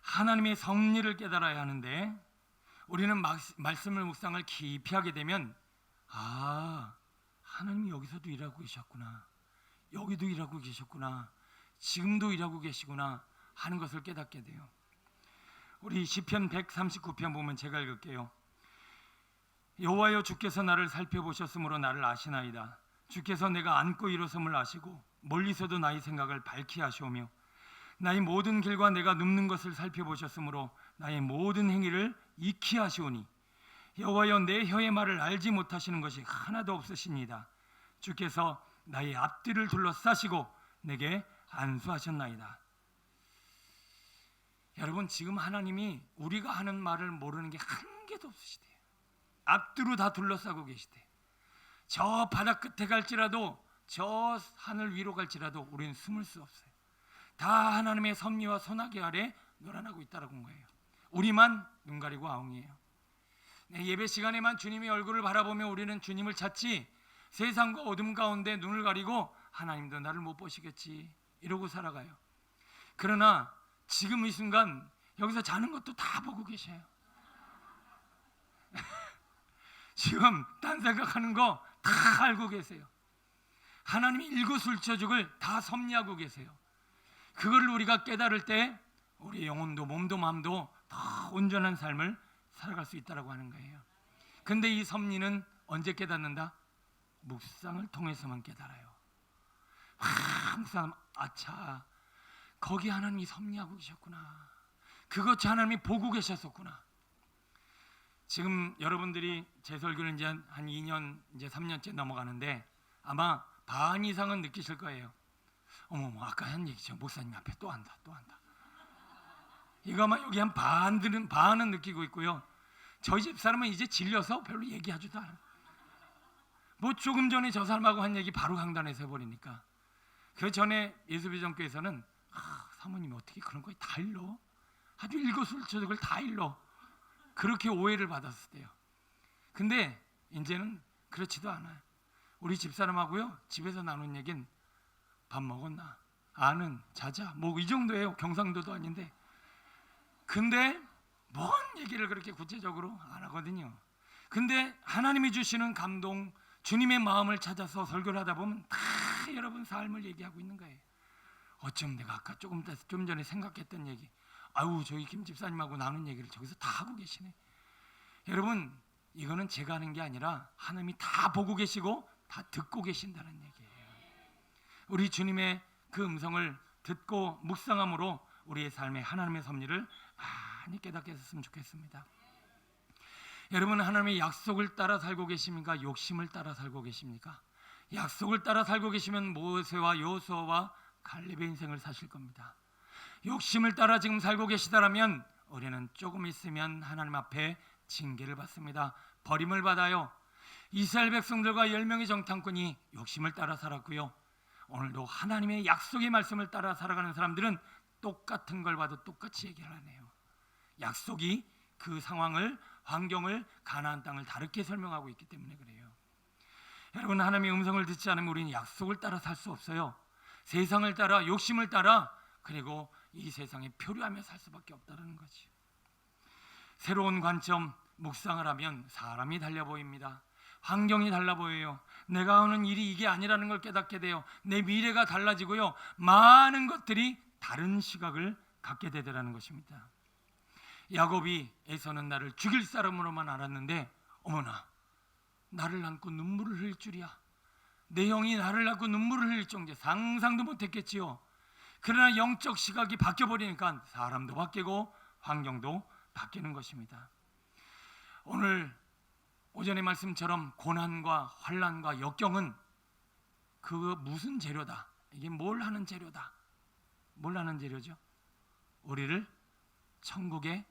하나님의 섭리를 깨달아야 하는데 우리는 말씀을 묵상을 깊이 하게 되면 아, 하나님이 여기서도 일하고 계셨구나, 여기도 일하고 계셨구나, 지금도 일하고 계시구나 하는 것을 깨닫게 돼요. 우리 시편 139편 보면 제가 읽을게요. 여호와여, 주께서 나를 살펴보셨으므로 나를 아시나이다. 주께서 내가 앉고 일어섬을 아시고 멀리서도 나의 생각을 밝히 아시오며 나의 모든 길과 내가 눕는 것을 살펴보셨으므로 나의 모든 행위를 익히 아시오니 여호와여, 내 혀의 말을 알지 못하시는 것이 하나도 없으시니이다. 주께서 나의 앞뒤를 둘러싸시고 내게 안수하셨나이다. 여러분, 지금 하나님이 우리가 하는 말을 모르는 게 한 개도 없으시대요. 앞뒤로 다 둘러싸고 계시대. 저 바다 끝에 갈지라도, 저 하늘 위로 갈지라도 우리는 숨을 수 없어요. 다 하나님의 섭리와 손아귀 아래 놀아나고 있다라는 거예요. 우리만 눈 가리고 아웅이에요. 예배 시간에만 주님의 얼굴을 바라보며 우리는 주님을 찾지, 세상과 어둠 가운데 눈을 가리고 하나님도 나를 못 보시겠지 이러고 살아가요. 그러나 지금 이 순간 여기서 자는 것도 다 보고 계셔요. 지금 딴 생각하는 거 다 알고 계세요. 하나님이 일거수일투족을 다 섭리하고 계세요. 그거를 우리가 깨달을 때 우리의 영혼도 몸도 마음도 더 온전한 삶을 살아갈 수 있다라고 하는 거예요. 근데 이 섭리는 언제 깨닫는다? 묵상을 통해서만 깨달아요. 항상 아차, 거기 하나님이 섭리하고 계셨구나, 그것 하나님이 보고 계셨었구나. 지금 여러분들이 제 설교를 이제 한 2년, 이제 3년째 넘어가는데 아마 반 이상은 느끼실 거예요. 어머, 아까 한 얘기죠. 목사님 앞에 또 한다. 이거 아마 여기 한 반은 느끼고 있고요. 저희 집 사람은 이제 질려서 별로 얘기하지도 않아요. 뭐 조금 전에 저 사람하고 한 얘기 바로 강단에서 해버리니까. 그 전에 예수비전교에서는 사모님이 어떻게 그런 거 다 일러? 아주 일거수일투족을 다 일러. 그렇게 오해를 받았을 때요. 근데 이제는 그렇지도 않아요. 우리 집사람하고요, 집에서 나눈 얘기는 밥 먹었나? 아는, 자자, 뭐 이 정도예요. 경상도도 아닌데. 근데 뭔 얘기를 그렇게 구체적으로 안 하거든요. 근데 하나님이 주시는 감동, 주님의 마음을 찾아서 설교를 하다 보면 다 여러분 삶을 얘기하고 있는 거예요. 어쩜 내가 아까 좀 전에 생각했던 얘기, 아유, 저희 김 집사님하고 나눈 얘기를 저기서 다 하고 계시네. 여러분, 이거는 제가 하는 게 아니라 하나님이 다 보고 계시고 다 듣고 계신다는 얘기예요. 우리 주님의 그 음성을 듣고 묵상함으로 우리의 삶에 하나님의 섭리를 많이 깨닫게 했으면 좋겠습니다. 여러분, 하나님의 약속을 따라 살고 계십니까? 욕심을 따라 살고 계십니까? 약속을 따라 살고 계시면 모세와 여호수아와 갈렙의 인생을 사실 겁니다. 욕심을 따라 지금 살고 계시다라면 우리는 조금 있으면 하나님 앞에 징계를 받습니다. 버림을 받아요. 이스라엘 백성들과 10명의 정탐꾼이 욕심을 따라 살았고요. 오늘도 하나님의 약속의 말씀을 따라 살아가는 사람들은 똑같은 걸 봐도 똑같이 얘기를 하네요. 약속이 그 상황을, 환경을, 가나안 땅을 다르게 설명하고 있기 때문에 그래요. 여러분, 하나님의 음성을 듣지 않으면 우리는 약속을 따라 살 수 없어요. 세상을 따라, 욕심을 따라, 그리고 이 세상에 표류하며 살 수밖에 없다는 거지. 새로운 관점, 묵상을 하면 사람이 달라 보입니다. 환경이 달라 보여요. 내가 하는 일이 이게 아니라는 걸 깨닫게 돼요. 내 미래가 달라지고요. 많은 것들이 다른 시각을 갖게 되더라는 것입니다. 야곱이 에서는 나를 죽일 사람으로만 알았는데 어머나, 나를 안고 눈물을 흘릴 줄이야. 내 형이 나를 안고 눈물을 흘릴 정도에 상상도 못했겠지요. 그러나 영적 시각이 바뀌어버리니까 사람도 바뀌고 환경도 바뀌는 것입니다. 오늘 오전의 말씀처럼 고난과 환난과 역경은 그 무슨 재료다? 이게 뭘 하는 재료다? 뭘 하는 재료죠? 우리를 천국에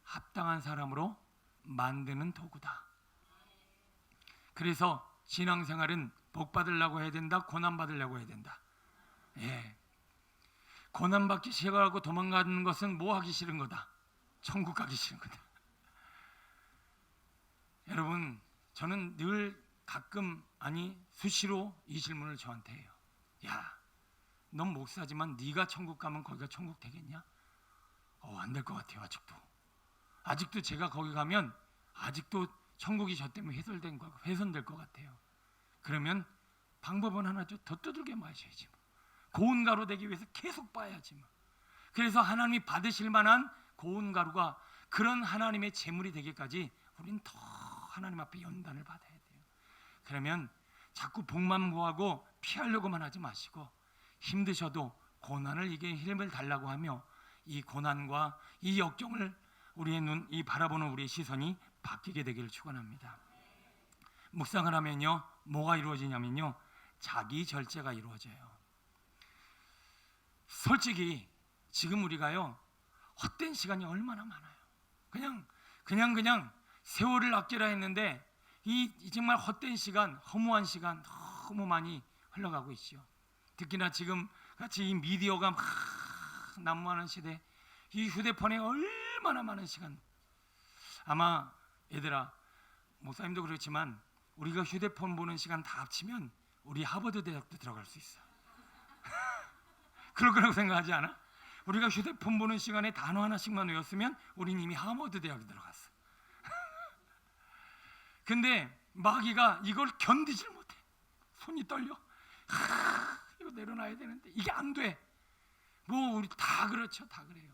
합당한 사람으로 만드는 도구다. 그래서 신앙생활은 복 받으려고 해야 된다, 고난 받으려고 해야 된다. 예. 고난 받기 싫어하고 도망가는 것은 뭐 하기 싫은 거다? 천국 가기 싫은 거다. 여러분, 저는 늘 가끔, 아니 수시로 이 질문을 저한테 해요. 야, 넌 목사지만 네가 천국 가면 거기가 천국 되겠냐? 안 될 것 같아요. 아직도 제가 거기 가면 아직도 천국이 저 때문에 훼손될 것 같아요. 그러면 방법은 하나 더 두들겨 마셔야지. 고운 가루 되기 위해서 계속 봐야지. 그래서 하나님이 받으실 만한 고운 가루가 그런 하나님의 제물이 되기까지 우리는 더 하나님 앞에 연단을 받아야 돼요. 그러면 자꾸 복만 구하고 피하려고만 하지 마시고 힘드셔도 고난을 이기는 힘을 달라고 하며 이 고난과 이 역경을 우리의 눈, 이 바라보는 우리의 시선이 바뀌게 되기를 축원합니다. 묵상을 하면요, 뭐가 이루어지냐면요, 자기 절제가 이루어져요. 솔직히 지금 우리가요, 헛된 시간이 얼마나 많아요. 그냥 세월을 아끼라 했는데 이 정말 헛된 시간, 허무한 시간 너무 많이 흘러가고 있죠. 특히나 지금 같이 이 미디어가 막 난무하는 시대, 이 휴대폰에 얼마나 많은 시간. 아마 얘들아, 목사님도 그렇지만 우리가 휴대폰 보는 시간 다 합치면 우리 하버드 대학도 들어갈 수 있어. 그럴 거라고 생각하지 않아? 우리가 휴대폰 보는 시간에 단어 하나씩만 외웠으면 우린 이미 하버드 대학에 들어갔어. 근데 마귀가 이걸 견디질 못해. 손이 떨려. 이거 내려놔야 되는데 이게 안 돼. 뭐 우리 다 그렇죠, 다 그래요.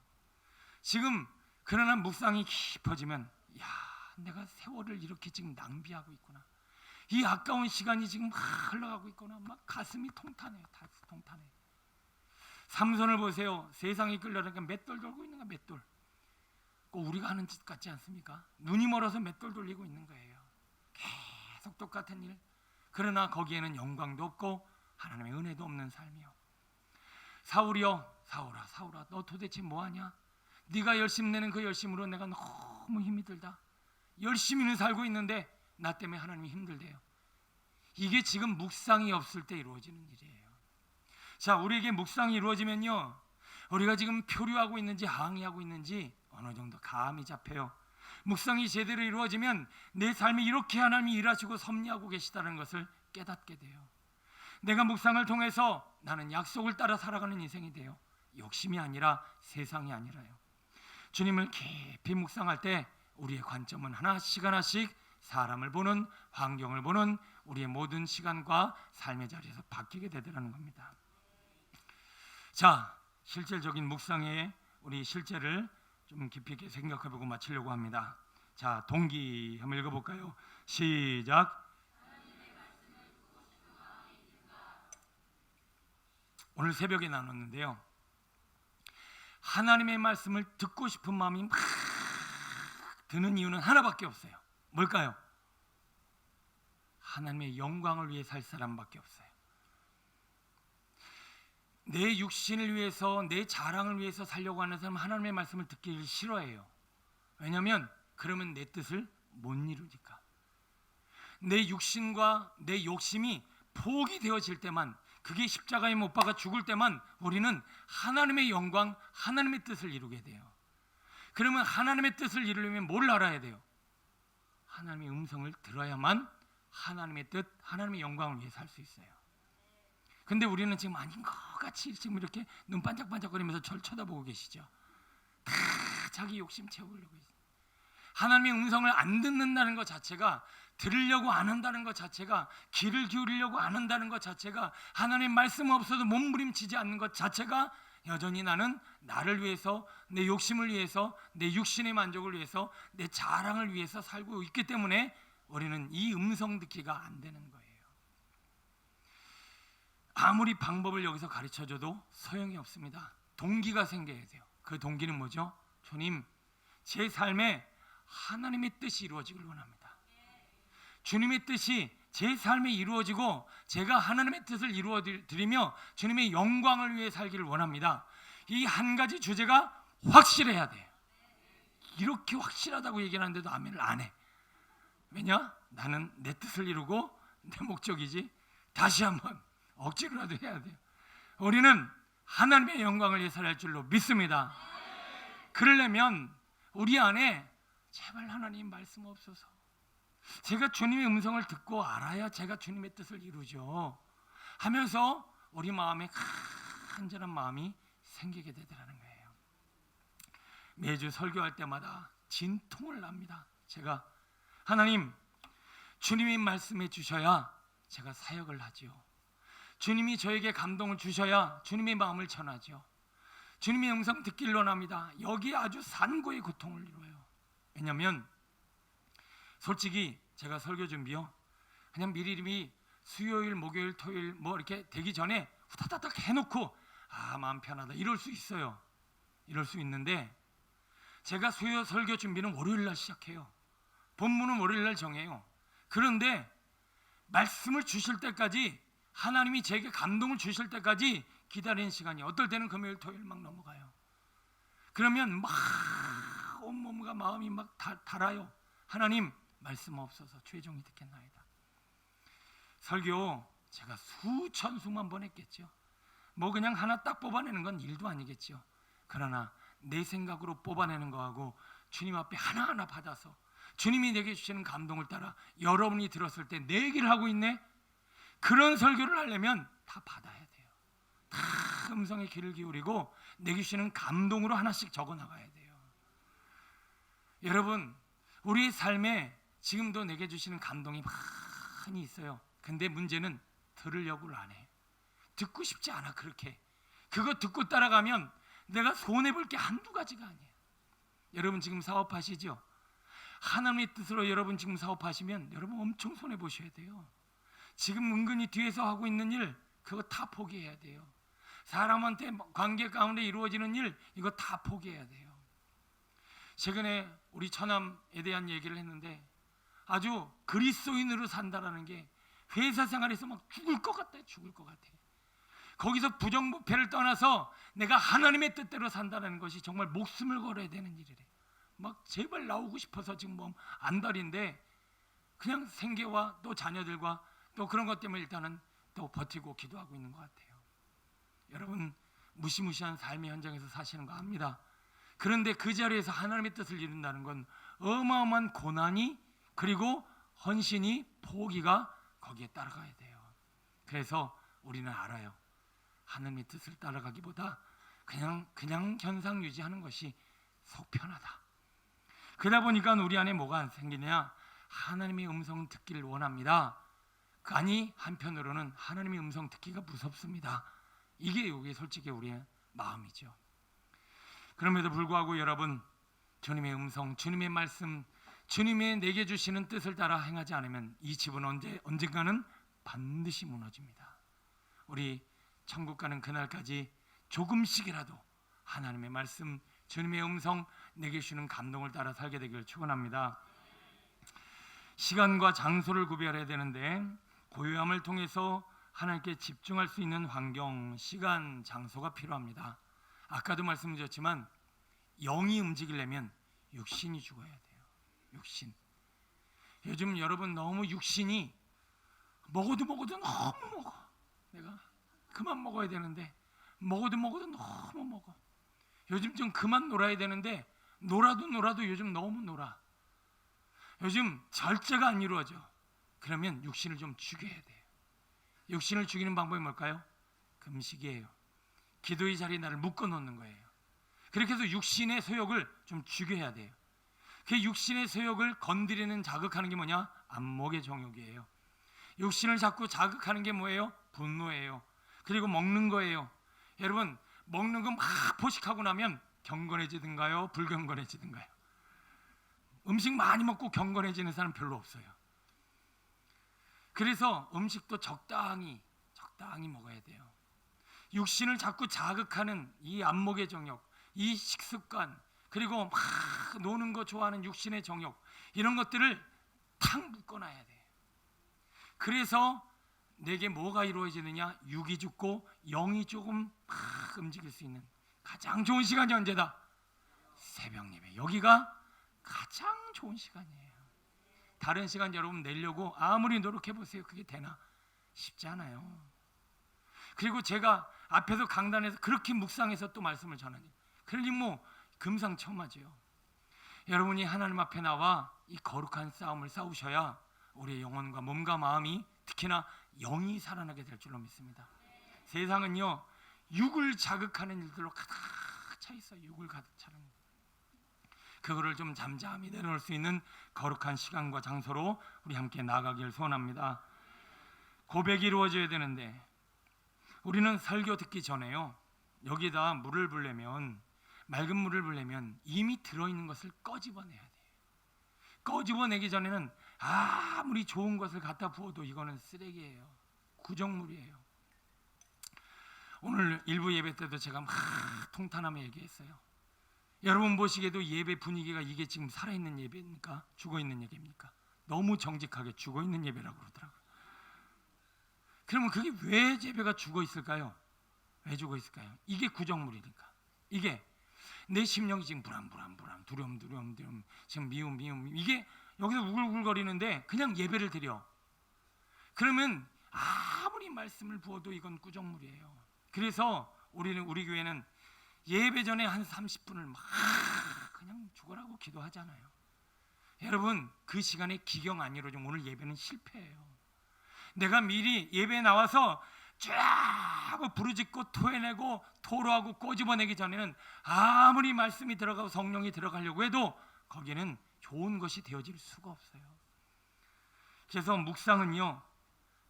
지금 그러나 묵상이 깊어지면, 야, 내가 세월을 이렇게 지금 낭비하고 있구나. 이 아까운 시간이 지금 막 흘러가고 있구나. 막 가슴이 통탄해요. 다 통탄해. 삼손을 보세요. 세상이 끌려다니까 맷돌 돌고 있는 거야, 맷돌. 꼭 우리가 하는 짓 같지 않습니까? 눈이 멀어서 맷돌 돌리고 있는 거예요. 계속 똑같은 일. 그러나 거기에는 영광도 없고 하나님의 은혜도 없는 삶이요. 사울이여, 사울아, 너 도대체 뭐하냐? 네가 열심 내는 그 열심으로 내가 너무 힘이 들다. 열심히는 살고 있는데 나 때문에 하나님이 힘들대요. 이게 지금 묵상이 없을 때 이루어지는 일이에요. 자, 우리에게 묵상이 이루어지면요, 우리가 지금 표류하고 있는지 항의하고 있는지 어느 정도 감이 잡혀요. 묵상이 제대로 이루어지면 내 삶이 이렇게 하나님이 일하시고 섭리하고 계시다는 것을 깨닫게 돼요. 내가 묵상을 통해서 나는 약속을 따라 살아가는 인생이 돼요. 욕심이 아니라 세상이 아니라요. 주님을 깊이 묵상할 때 우리의 관점은 하나씩 사람을 보는, 환경을 보는 우리의 모든 시간과 삶의 자리에서 바뀌게 되더라는 겁니다. 자, 실질적인 묵상의 우리 실제를 좀 깊이 있게 생각해보고 마치려고 합니다. 자, 동기 한번 읽어볼까요? 시작. 오늘 새벽에 나눴는데요, 하나님의 말씀을 듣고 싶은 마음이 막 드는 이유는 하나밖에 없어요. 뭘까요? 하나님의 영광을 위해 살 사람밖에 없어요. 내 육신을 위해서, 내 자랑을 위해서 살려고 하는 사람은 하나님의 말씀을 듣기를 싫어해요. 왜냐하면 그러면 내 뜻을 못 이루니까. 내 육신과 내 욕심이 포기되어질 때만, 그게 십자가에 못 박아 죽을 때만 우리는 하나님의 영광, 하나님의 뜻을 이루게 돼요. 그러면 하나님의 뜻을 이루려면 뭘 알아야 돼요? 하나님의 음성을 들어야만 하나님의 뜻, 하나님의 영광을 위해 살 수 있어요. 근데 우리는 지금 아닌 것 같이 지금 이렇게 눈 반짝반짝거리면서 절 쳐다보고 계시죠. 다 자기 욕심 채우려고 있어요. 하나님의 음성을 안 듣는다는 것 자체가, 들으려고 안 한다는 것 자체가, 귀를 기울이려고 안 한다는 것 자체가, 하나님의 말씀 없어도 몸부림치지 않는 것 자체가 여전히 나는 나를 위해서, 내 욕심을 위해서, 내 육신의 만족을 위해서, 내 자랑을 위해서 살고 있기 때문에 우리는 이 음성 듣기가 안 되는 거예요. 아무리 방법을 여기서 가르쳐줘도 소용이 없습니다. 동기가 생겨야 돼요. 그 동기는 뭐죠? 주님, 제 삶에 하나님의 뜻이 이루어지길 원합니다. 주님의 뜻이 제 삶에 이루어지고 제가 하나님의 뜻을 이루어 드리며 주님의 영광을 위해 살기를 원합니다. 이 한 가지 주제가 확실해야 돼요. 이렇게 확실하다고 얘기하는데도 아멘을 안 해. 왜냐? 나는 내 뜻을 이루고 내 목적이지. 다시 한번 억지로라도 해야 돼요. 우리는 하나님의 영광을 위해 살아야 할 줄로 믿습니다. 그러려면 우리 안에 제발 하나님 말씀 없어서, 제가 주님의 음성을 듣고 알아야 제가 주님의 뜻을 이루죠 하면서 우리 마음에 간절한 마음이 생기게 되더라는 거예요. 매주 설교할 때마다 진통을 납니다. 제가 하나님, 주님이 말씀해 주셔야 제가 사역을 하지요. 주님이 저에게 감동을 주셔야 주님의 마음을 전하죠. 주님의 음성 듣기를 원합니다. 여기에 아주 산고의 고통을 이뤄요. 왜냐하면 솔직히 제가 설교 준비요, 그냥 미리미리 수요일, 목요일, 토요일 뭐 이렇게 되기 전에 후다다닥 해놓고 마음 편하다 이럴 수 있어요. 이럴 수 있는데 제가 수요 설교 준비는 월요일 날 시작해요. 본문은 월요일 날 정해요. 그런데 말씀을 주실 때까지, 하나님이 제게 감동을 주실 때까지 기다리는 시간이 어떨 때는 금요일, 토요일 막 넘어가요. 그러면 막 온몸과 마음이 막 달아요. 하나님 말씀 없어서 최종이 듣겠나이다. 설교 제가 수천 수만 번 했겠죠. 뭐 그냥 하나 딱 뽑아내는 건 일도 아니겠죠. 그러나 내 생각으로 뽑아내는 거하고 주님 앞에 하나하나 받아서 주님이 내게 주시는 감동을 따라 여러분이 들었을 때 내 얘기를 하고 있네, 그런 설교를 하려면 다 받아야 돼요. 다 음성의 귀를 기울이고 내게 주시는 감동으로 하나씩 적어 나가야 돼요. 여러분, 우리의 삶에 지금도 내게 주시는 감동이 많이 있어요. 근데 문제는 들으려고 안 해. 듣고 싶지 않아. 그렇게 그거 듣고 따라가면 내가 손해볼 게 한두 가지가 아니에요. 여러분 지금 사업하시죠? 하나님의 뜻으로 여러분 지금 사업하시면 여러분 엄청 손해보셔야 돼요. 지금 은근히 뒤에서 하고 있는 일, 그거 다 포기해야 돼요. 사람한테 관계 가운데 이루어지는 일, 이거 다 포기해야 돼요. 최근에 우리 처남에 대한 얘기를 했는데 아주 그리스도인으로 산다라는 게 회사 생활에서 막 죽을 것 같아. 죽을 것 같아. 거기서 부정부패를 떠나서 내가 하나님의 뜻대로 산다는 것이 정말 목숨을 걸어야 되는 일이래. 막 제발 나오고 싶어서 지금 뭐 안달인데 그냥 생계와 또 자녀들과 또 그런 것 때문에 일단은 또 버티고 기도하고 있는 것 같아요. 여러분 무시무시한 삶의 현장에서 사시는 거 압니다. 그런데 그 자리에서 하나님의 뜻을 이룬다는 건 어마어마한 고난이, 그리고 헌신이, 포기가 거기에 따라가야 돼요. 그래서 우리는 알아요. 하나님의 뜻을 따라가기보다 그냥 현상 유지하는 것이 속 편하다. 그러다 보니까 우리 안에 뭐가 생기냐? 하나님의 음성 듣기를 원합니다. 아니 한편으로는 하나님의 음성 듣기가 무섭습니다. 이게 솔직히 우리의 마음이죠. 그럼에도 불구하고 여러분, 주님의 음성, 주님의 말씀, 주님의 내게 주시는 뜻을 따라 행하지 않으면 이 집은 언젠가는 반드시 무너집니다. 우리 천국 가는 그날까지 조금씩이라도 하나님의 말씀, 주님의 음성, 내게 주시는 감동을 따라 살게 되기를 축원합니다. 시간과 장소를 구별해야 되는데 고요함을 통해서 하나님께 집중할 수 있는 환경, 시간, 장소가 필요합니다. 아까도 말씀드렸지만 영이 움직이려면 육신이 죽어야 돼요. 육신. 요즘 여러분 너무 육신이 먹어도 너무 먹어. 내가 그만 먹어야 되는데 먹어도 너무 먹어. 요즘 좀 그만 놀아야 되는데 놀아도 요즘 너무 놀아. 요즘 절제가 안 이루어져. 그러면 육신을 좀 죽여야 돼요. 육신을 죽이는 방법이 뭘까요? 금식이에요. 기도의 자리에 나를 묶어놓는 거예요. 그렇게 해서 육신의 소욕을 좀 죽여야 돼요. 그 육신의 소욕을 건드리는, 자극하는 게 뭐냐? 안목의 정욕이에요. 육신을 자꾸 자극하는 게 뭐예요? 분노예요. 그리고 먹는 거예요. 여러분 먹는 거 막 포식하고 나면 경건해지든가요? 불경건해지든가요? 음식 많이 먹고 경건해지는 사람 별로 없어요. 그래서 음식도 적당히 먹어야 돼요. 육신을 자꾸 자극하는 이 안목의 정욕, 이 식습관, 그리고 막 노는 거 좋아하는 육신의 정욕, 이런 것들을 탁 묶어놔야 돼요. 그래서 내게 뭐가 이루어지느냐? 육이 죽고 영이 조금 막 움직일 수 있는 가장 좋은 시간이 언제다? 새벽 예배. 여기가 가장 좋은 시간이에요. 다른 시간 여러분 내려고 아무리 노력해 보세요. 그게 되나? 쉽지 않아요. 그리고 제가 앞에서 강단에서 그렇게 묵상해서 또 말씀을 전하니, 그러니 뭐 금상첨화죠. 여러분이 하나님 앞에 나와 이 거룩한 싸움을 싸우셔야 우리의 영혼과 몸과 마음이, 특히나 영이 살아나게 될 줄로 믿습니다. 세상은요 육을 자극하는 일들로 가득 차 있어요. 육을 가득 차는. 그거를 좀 잠잠히 내려놓을 수 있는 거룩한 시간과 장소로 우리 함께 나아가길 소원합니다. 고백이 이루어져야 되는데 우리는 설교 듣기 전에요, 여기다 물을 부려면, 맑은 물을 부려면 이미 들어있는 것을 꺼집어내야 돼요. 꺼집어내기 전에는 아무리 좋은 것을 갖다 부어도 이거는 쓰레기예요. 구정물이에요. 오늘 일부 예배 때도 제가 막 통탄하며 얘기했어요. 여러분 보시기에도 예배 분위기가 이게 지금 살아있는 예배입니까? 죽어있는 예배입니까? 너무 정직하게 죽어있는 예배라고 그러더라고요. 그러면 그게 왜 예배가 죽어있을까요? 왜 죽어있을까요? 이게 구정물이니까. 이게 내 심령이 지금 불안, 두려움, 지금 미움, 이게 여기서 우글우글거리는데 그냥 예배를 드려. 그러면 아무리 말씀을 부어도 이건 구정물이에요. 그래서 우리 교회는 예배 전에 한 30분을 막 그냥 죽어라고 기도하잖아요. 여러분, 그 시간에 기경 안 이루어지면 오늘 예배는 실패예요. 내가 미리 예배에 나와서 쫙 하고 부르짖고 토해내고 토로하고 꼬집어내기 전에는 아무리 말씀이 들어가고 성령이 들어가려고 해도 거기는 좋은 것이 되어질 수가 없어요. 그래서 묵상은요,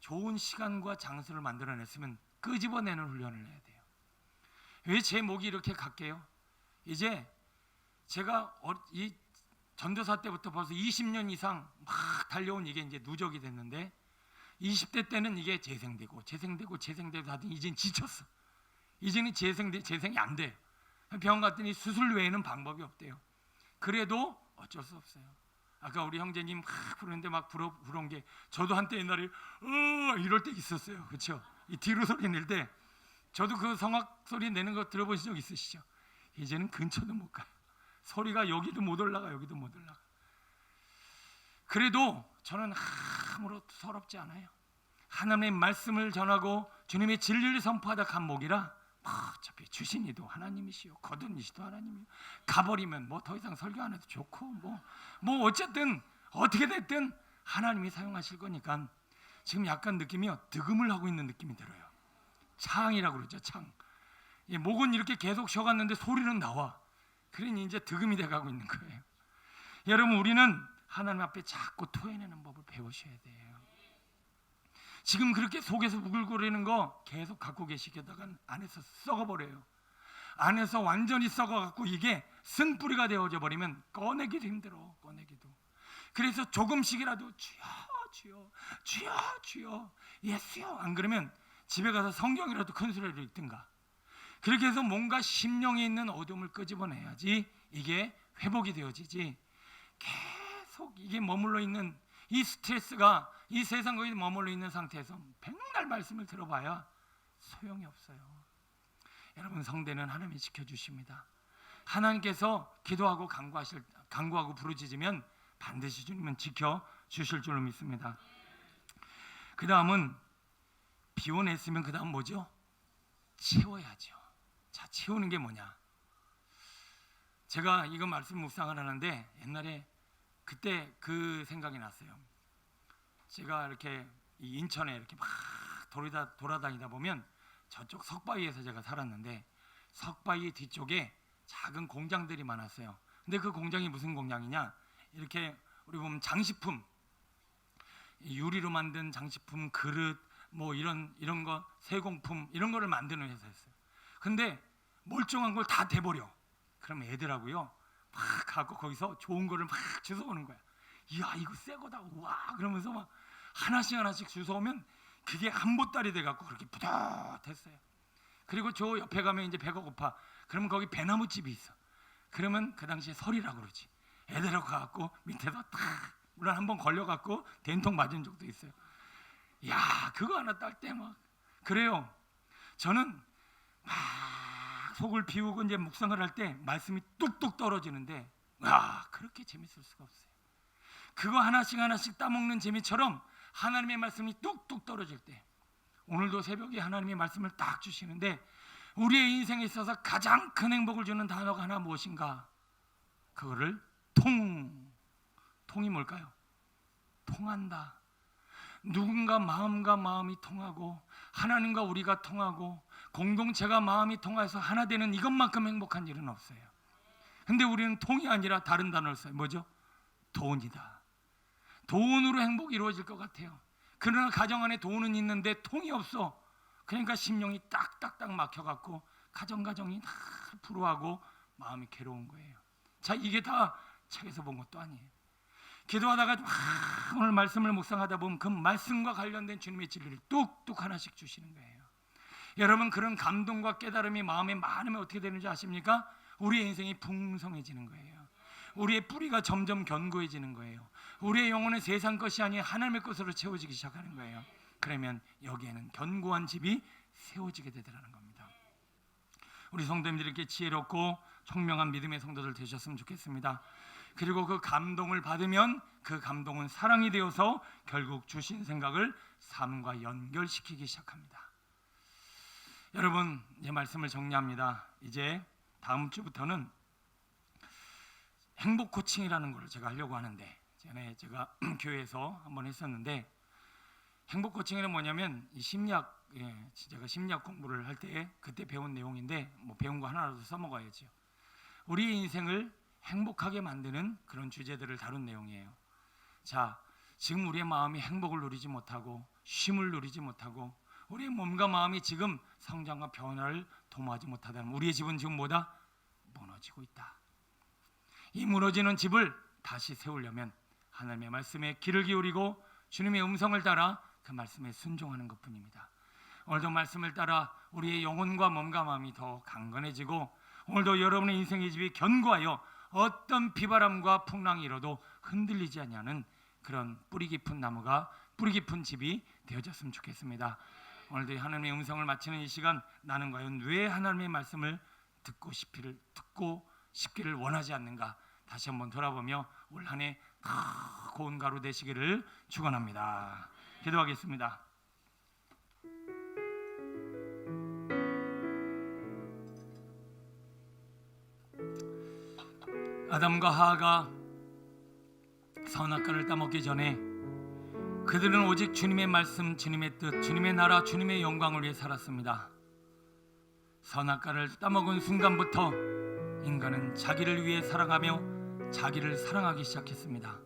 좋은 시간과 장소를 만들어냈으면 끄집어내는 훈련을 해야 돼요. 왜 제 목이 이렇게 갈게요? 이제 제가 이 전도사 때부터 벌써 20년 이상 막 달려온 이게 이제 누적이 됐는데 20대 때는 이게 재생되고 하더니 이젠 지쳤어. 이제는 재생이 안 돼요. 병원 갔더니 수술 외에는 방법이 없대요. 그래도 어쩔 수 없어요. 아까 우리 형제님 막 부르는데 막 부러운 게, 저도 한때 옛날에 이럴 때 있었어요. 그렇죠? 이 뒤로 소리 낼 때 저도 그 성악 소리 내는 거 들어보신 적 있으시죠? 이제는 근처도 못 가요. 소리가 여기도 못 올라가, 여기도 못 올라가. 그래도 저는 아무것도 서럽지 않아요. 하나님의 말씀을 전하고 주님의 진리를 선포하다 간 목이라 어차피 주신이도 하나님이시요 거둔이시도 하나님이요, 가버리면 뭐 더 이상 설교 안 해도 좋고 뭐 어쨌든 어떻게 됐든 하나님이 사용하실 거니까. 지금 약간 느낌이요, 득음을 하고 있는 느낌이 들어요. 창이라고 그러죠. 창. 목은 이렇게 계속 쉬어갔는데 소리는 나와. 그러니 이제 득음이 돼가고 있는 거예요. 여러분, 우리는 하나님 앞에 자꾸 토해내는 법을 배우셔야 돼요. 지금 그렇게 속에서 우글거리는 거 계속 갖고 계시다가 안에서 썩어버려요. 안에서 완전히 썩어갖고 이게 쓴뿌리가 되어져 버리면 꺼내기도 힘들어. 꺼내기도. 그래서 조금씩이라도 주여 예수여, 안 그러면 집에 가서 성경이라도 큰 소리로 읽든가. 그렇게 해서 뭔가 심령에 있는 어둠을 끄집어내야지 이게 회복이 되어지지. 계속 이게 머물러 있는 이 스트레스가 이 세상 거기에 머물러 있는 상태에서 백날 말씀을 들어봐야 소용이 없어요. 여러분, 성대는 하나님이 지켜주십니다. 하나님께서 기도하고 간구하고 부르짖으면 반드시 주님은 지켜주실 줄로 믿습니다. 그 다음은 비워냈으면 그 다음 뭐죠? 채워야죠. 자, 채우는 게 뭐냐? 제가 이거 말씀 묵상을 하는데 옛날에 그때 그 생각이 났어요. 제가 이렇게 이 인천에 이렇게 막 돌아다니다 보면 저쪽 석바위에서 제가 살았는데 석바위 뒤쪽에 작은 공장들이 많았어요. 근데 그 공장이 무슨 공장이냐? 이렇게 우리 보면 장식품, 유리로 만든 장식품, 그릇, 뭐 이런 거, 세공품 이런 거를 만드는 회사였어요. 근데 멀쩡한 걸 다 대버려. 그럼 애들하고요 막 갖고 거기서 좋은 거를 막 주워오는 거야. 이야, 이거 새 거다. 와, 그러면서 막 하나씩 주워오면 그게 한 보따리 돼갖고 그렇게 뿌듯했어요. 그리고 저 옆에 가면 이제 배가 고파. 그러면 거기 배나무 집이 있어. 그러면 그 당시에 설이라고 그러지. 애들하고 가갖고 밑에서 탁 물론 한번 걸려갖고 된통 맞은 적도 있어요. 야, 그거 하나 딸 때 막 그래요. 저는 막 속을 비우고 이제 묵상을 할 때 말씀이 뚝뚝 떨어지는데, 와, 그렇게 재밌을 수가 없어요. 그거 하나씩 따먹는 재미처럼 하나님의 말씀이 뚝뚝 떨어질 때, 오늘도 새벽에 하나님의 말씀을 딱 주시는데 우리의 인생에 있어서 가장 큰 행복을 주는 단어가 하나 무엇인가? 그거를 통이 뭘까요? 통한다. 누군가 마음과 마음이 통하고 하나님과 우리가 통하고 공동체가 마음이 통해서 하나 되는 이것만큼 행복한 일은 없어요. 근데 우리는 통이 아니라 다른 단어를 써요. 뭐죠? 돈이다. 돈으로 행복이 이루어질 것 같아요. 그러나 가정 안에 돈은 있는데 통이 없어. 그러니까 심령이 딱딱딱 막혀갖고 가정이 다 불우하고 마음이 괴로운 거예요. 자, 이게 다 책에서 본 것도 아니에요. 기도하다가 오늘 말씀을 묵상하다 보면 그 말씀과 관련된 주님의 진리를 뚝뚝 하나씩 주시는 거예요. 여러분, 그런 감동과 깨달음이 마음에 많으면 어떻게 되는지 아십니까? 우리의 인생이 풍성해지는 거예요. 우리의 뿌리가 점점 견고해지는 거예요. 우리의 영혼은 세상 것이 아닌 하나님의 것으로 채워지기 시작하는 거예요. 그러면 여기에는 견고한 집이 세워지게 되더라는 겁니다. 우리 성도님들이 이렇게 지혜롭고 총명한 믿음의 성도들 되셨으면 좋겠습니다. 그리고 그 감동을 받으면 그 감동은 사랑이 되어서 결국 주신 생각을 삶과 연결시키기 시작합니다. 여러분, 이 말씀을 정리합니다. 이제 다음 주부터는 행복 코칭이라는 걸 제가 하려고 하는데, 전에 제가 교회에서 한번 했었는데, 행복 코칭은 뭐냐면 이 심리학, 제가 심리학 공부를 할 때 그때 배운 내용인데, 뭐 배운 거 하나라도 써먹어야죠. 우리의 인생을 행복하게 만드는 그런 주제들을 다룬 내용이에요. 자, 지금 우리의 마음이 행복을 누리지 못하고 쉼을 누리지 못하고 우리의 몸과 마음이 지금 성장과 변화를 도모하지 못하다면 우리의 집은 지금 뭐다? 무너지고 있다. 이 무너지는 집을 다시 세우려면 하나님의 말씀에 귀를 기울이고 주님의 음성을 따라 그 말씀에 순종하는 것뿐입니다. 오늘도 말씀을 따라 우리의 영혼과 몸과 마음이 더 강건해지고, 오늘도 여러분의 인생의 집이 견고하여 어떤 비바람과 풍랑이 일어도 흔들리지 않냐는 그런 뿌리 깊은 나무가, 뿌리 깊은 집이 되어졌으면 좋겠습니다. 오늘도 하나님의 음성을 마치는 이 시간, 나는 과연 왜 하나님의 말씀을 듣고 싶기를 원하지 않는가, 다시 한번 돌아보며 올 한 해 고운 가루 되시기를 축원합니다. 기도하겠습니다. 아담과 하하가 선악과를 따먹기 전에 그들은 오직 주님의 말씀, 주님의 뜻, 주님의 나라, 주님의 영광을 위해 살았습니다. 선악과를 따먹은 순간부터 인간은 자기를 위해 살아가며 자기를 사랑하기 시작했습니다.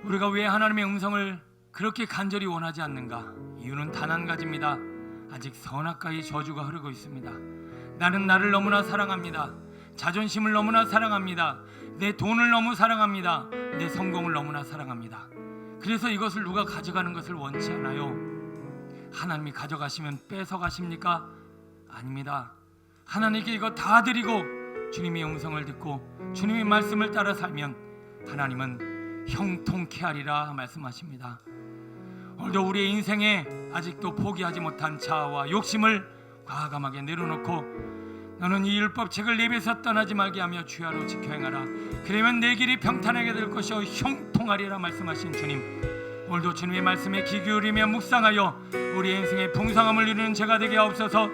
우리가 왜 하나님의 음성을 그렇게 간절히 원하지 않는가? 이유는 단 한 가지입니다. 아직 선악과의 저주가 흐르고 있습니다. 나는 나를 너무나 사랑합니다. 자존심을 너무나 사랑합니다. 내 돈을 너무 사랑합니다. 내 성공을 너무나 사랑합니다. 그래서 이것을 누가 가져가는 것을 원치 않아요. 하나님이 가져가시면 뺏어가십니까? 아닙니다. 하나님께 이거 다 드리고 주님의 음성을 듣고 주님의 말씀을 따라 살면 하나님은 형통케 하리라 말씀하십니다. 오늘도 우리의 인생에 아직도 포기하지 못한 자아와 욕심을 과감하게 내려놓고 너는 이 율법책을 내 입에서 떠나지 말게 하며 주야로 지켜 행하라. 그러면 내 길이 평탄하게 될 것이요 형통하리라 말씀하신 주님, 오늘도 주님의 말씀에 귀 기울이며 묵상하여 우리 인생의 풍성함을 이루는 제가 되게 하옵소서.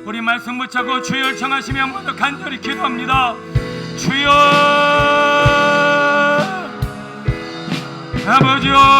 우리 말씀 붙잡고 주여 청하시며 모두 간절히 기도합니다. 주여, 아버지여.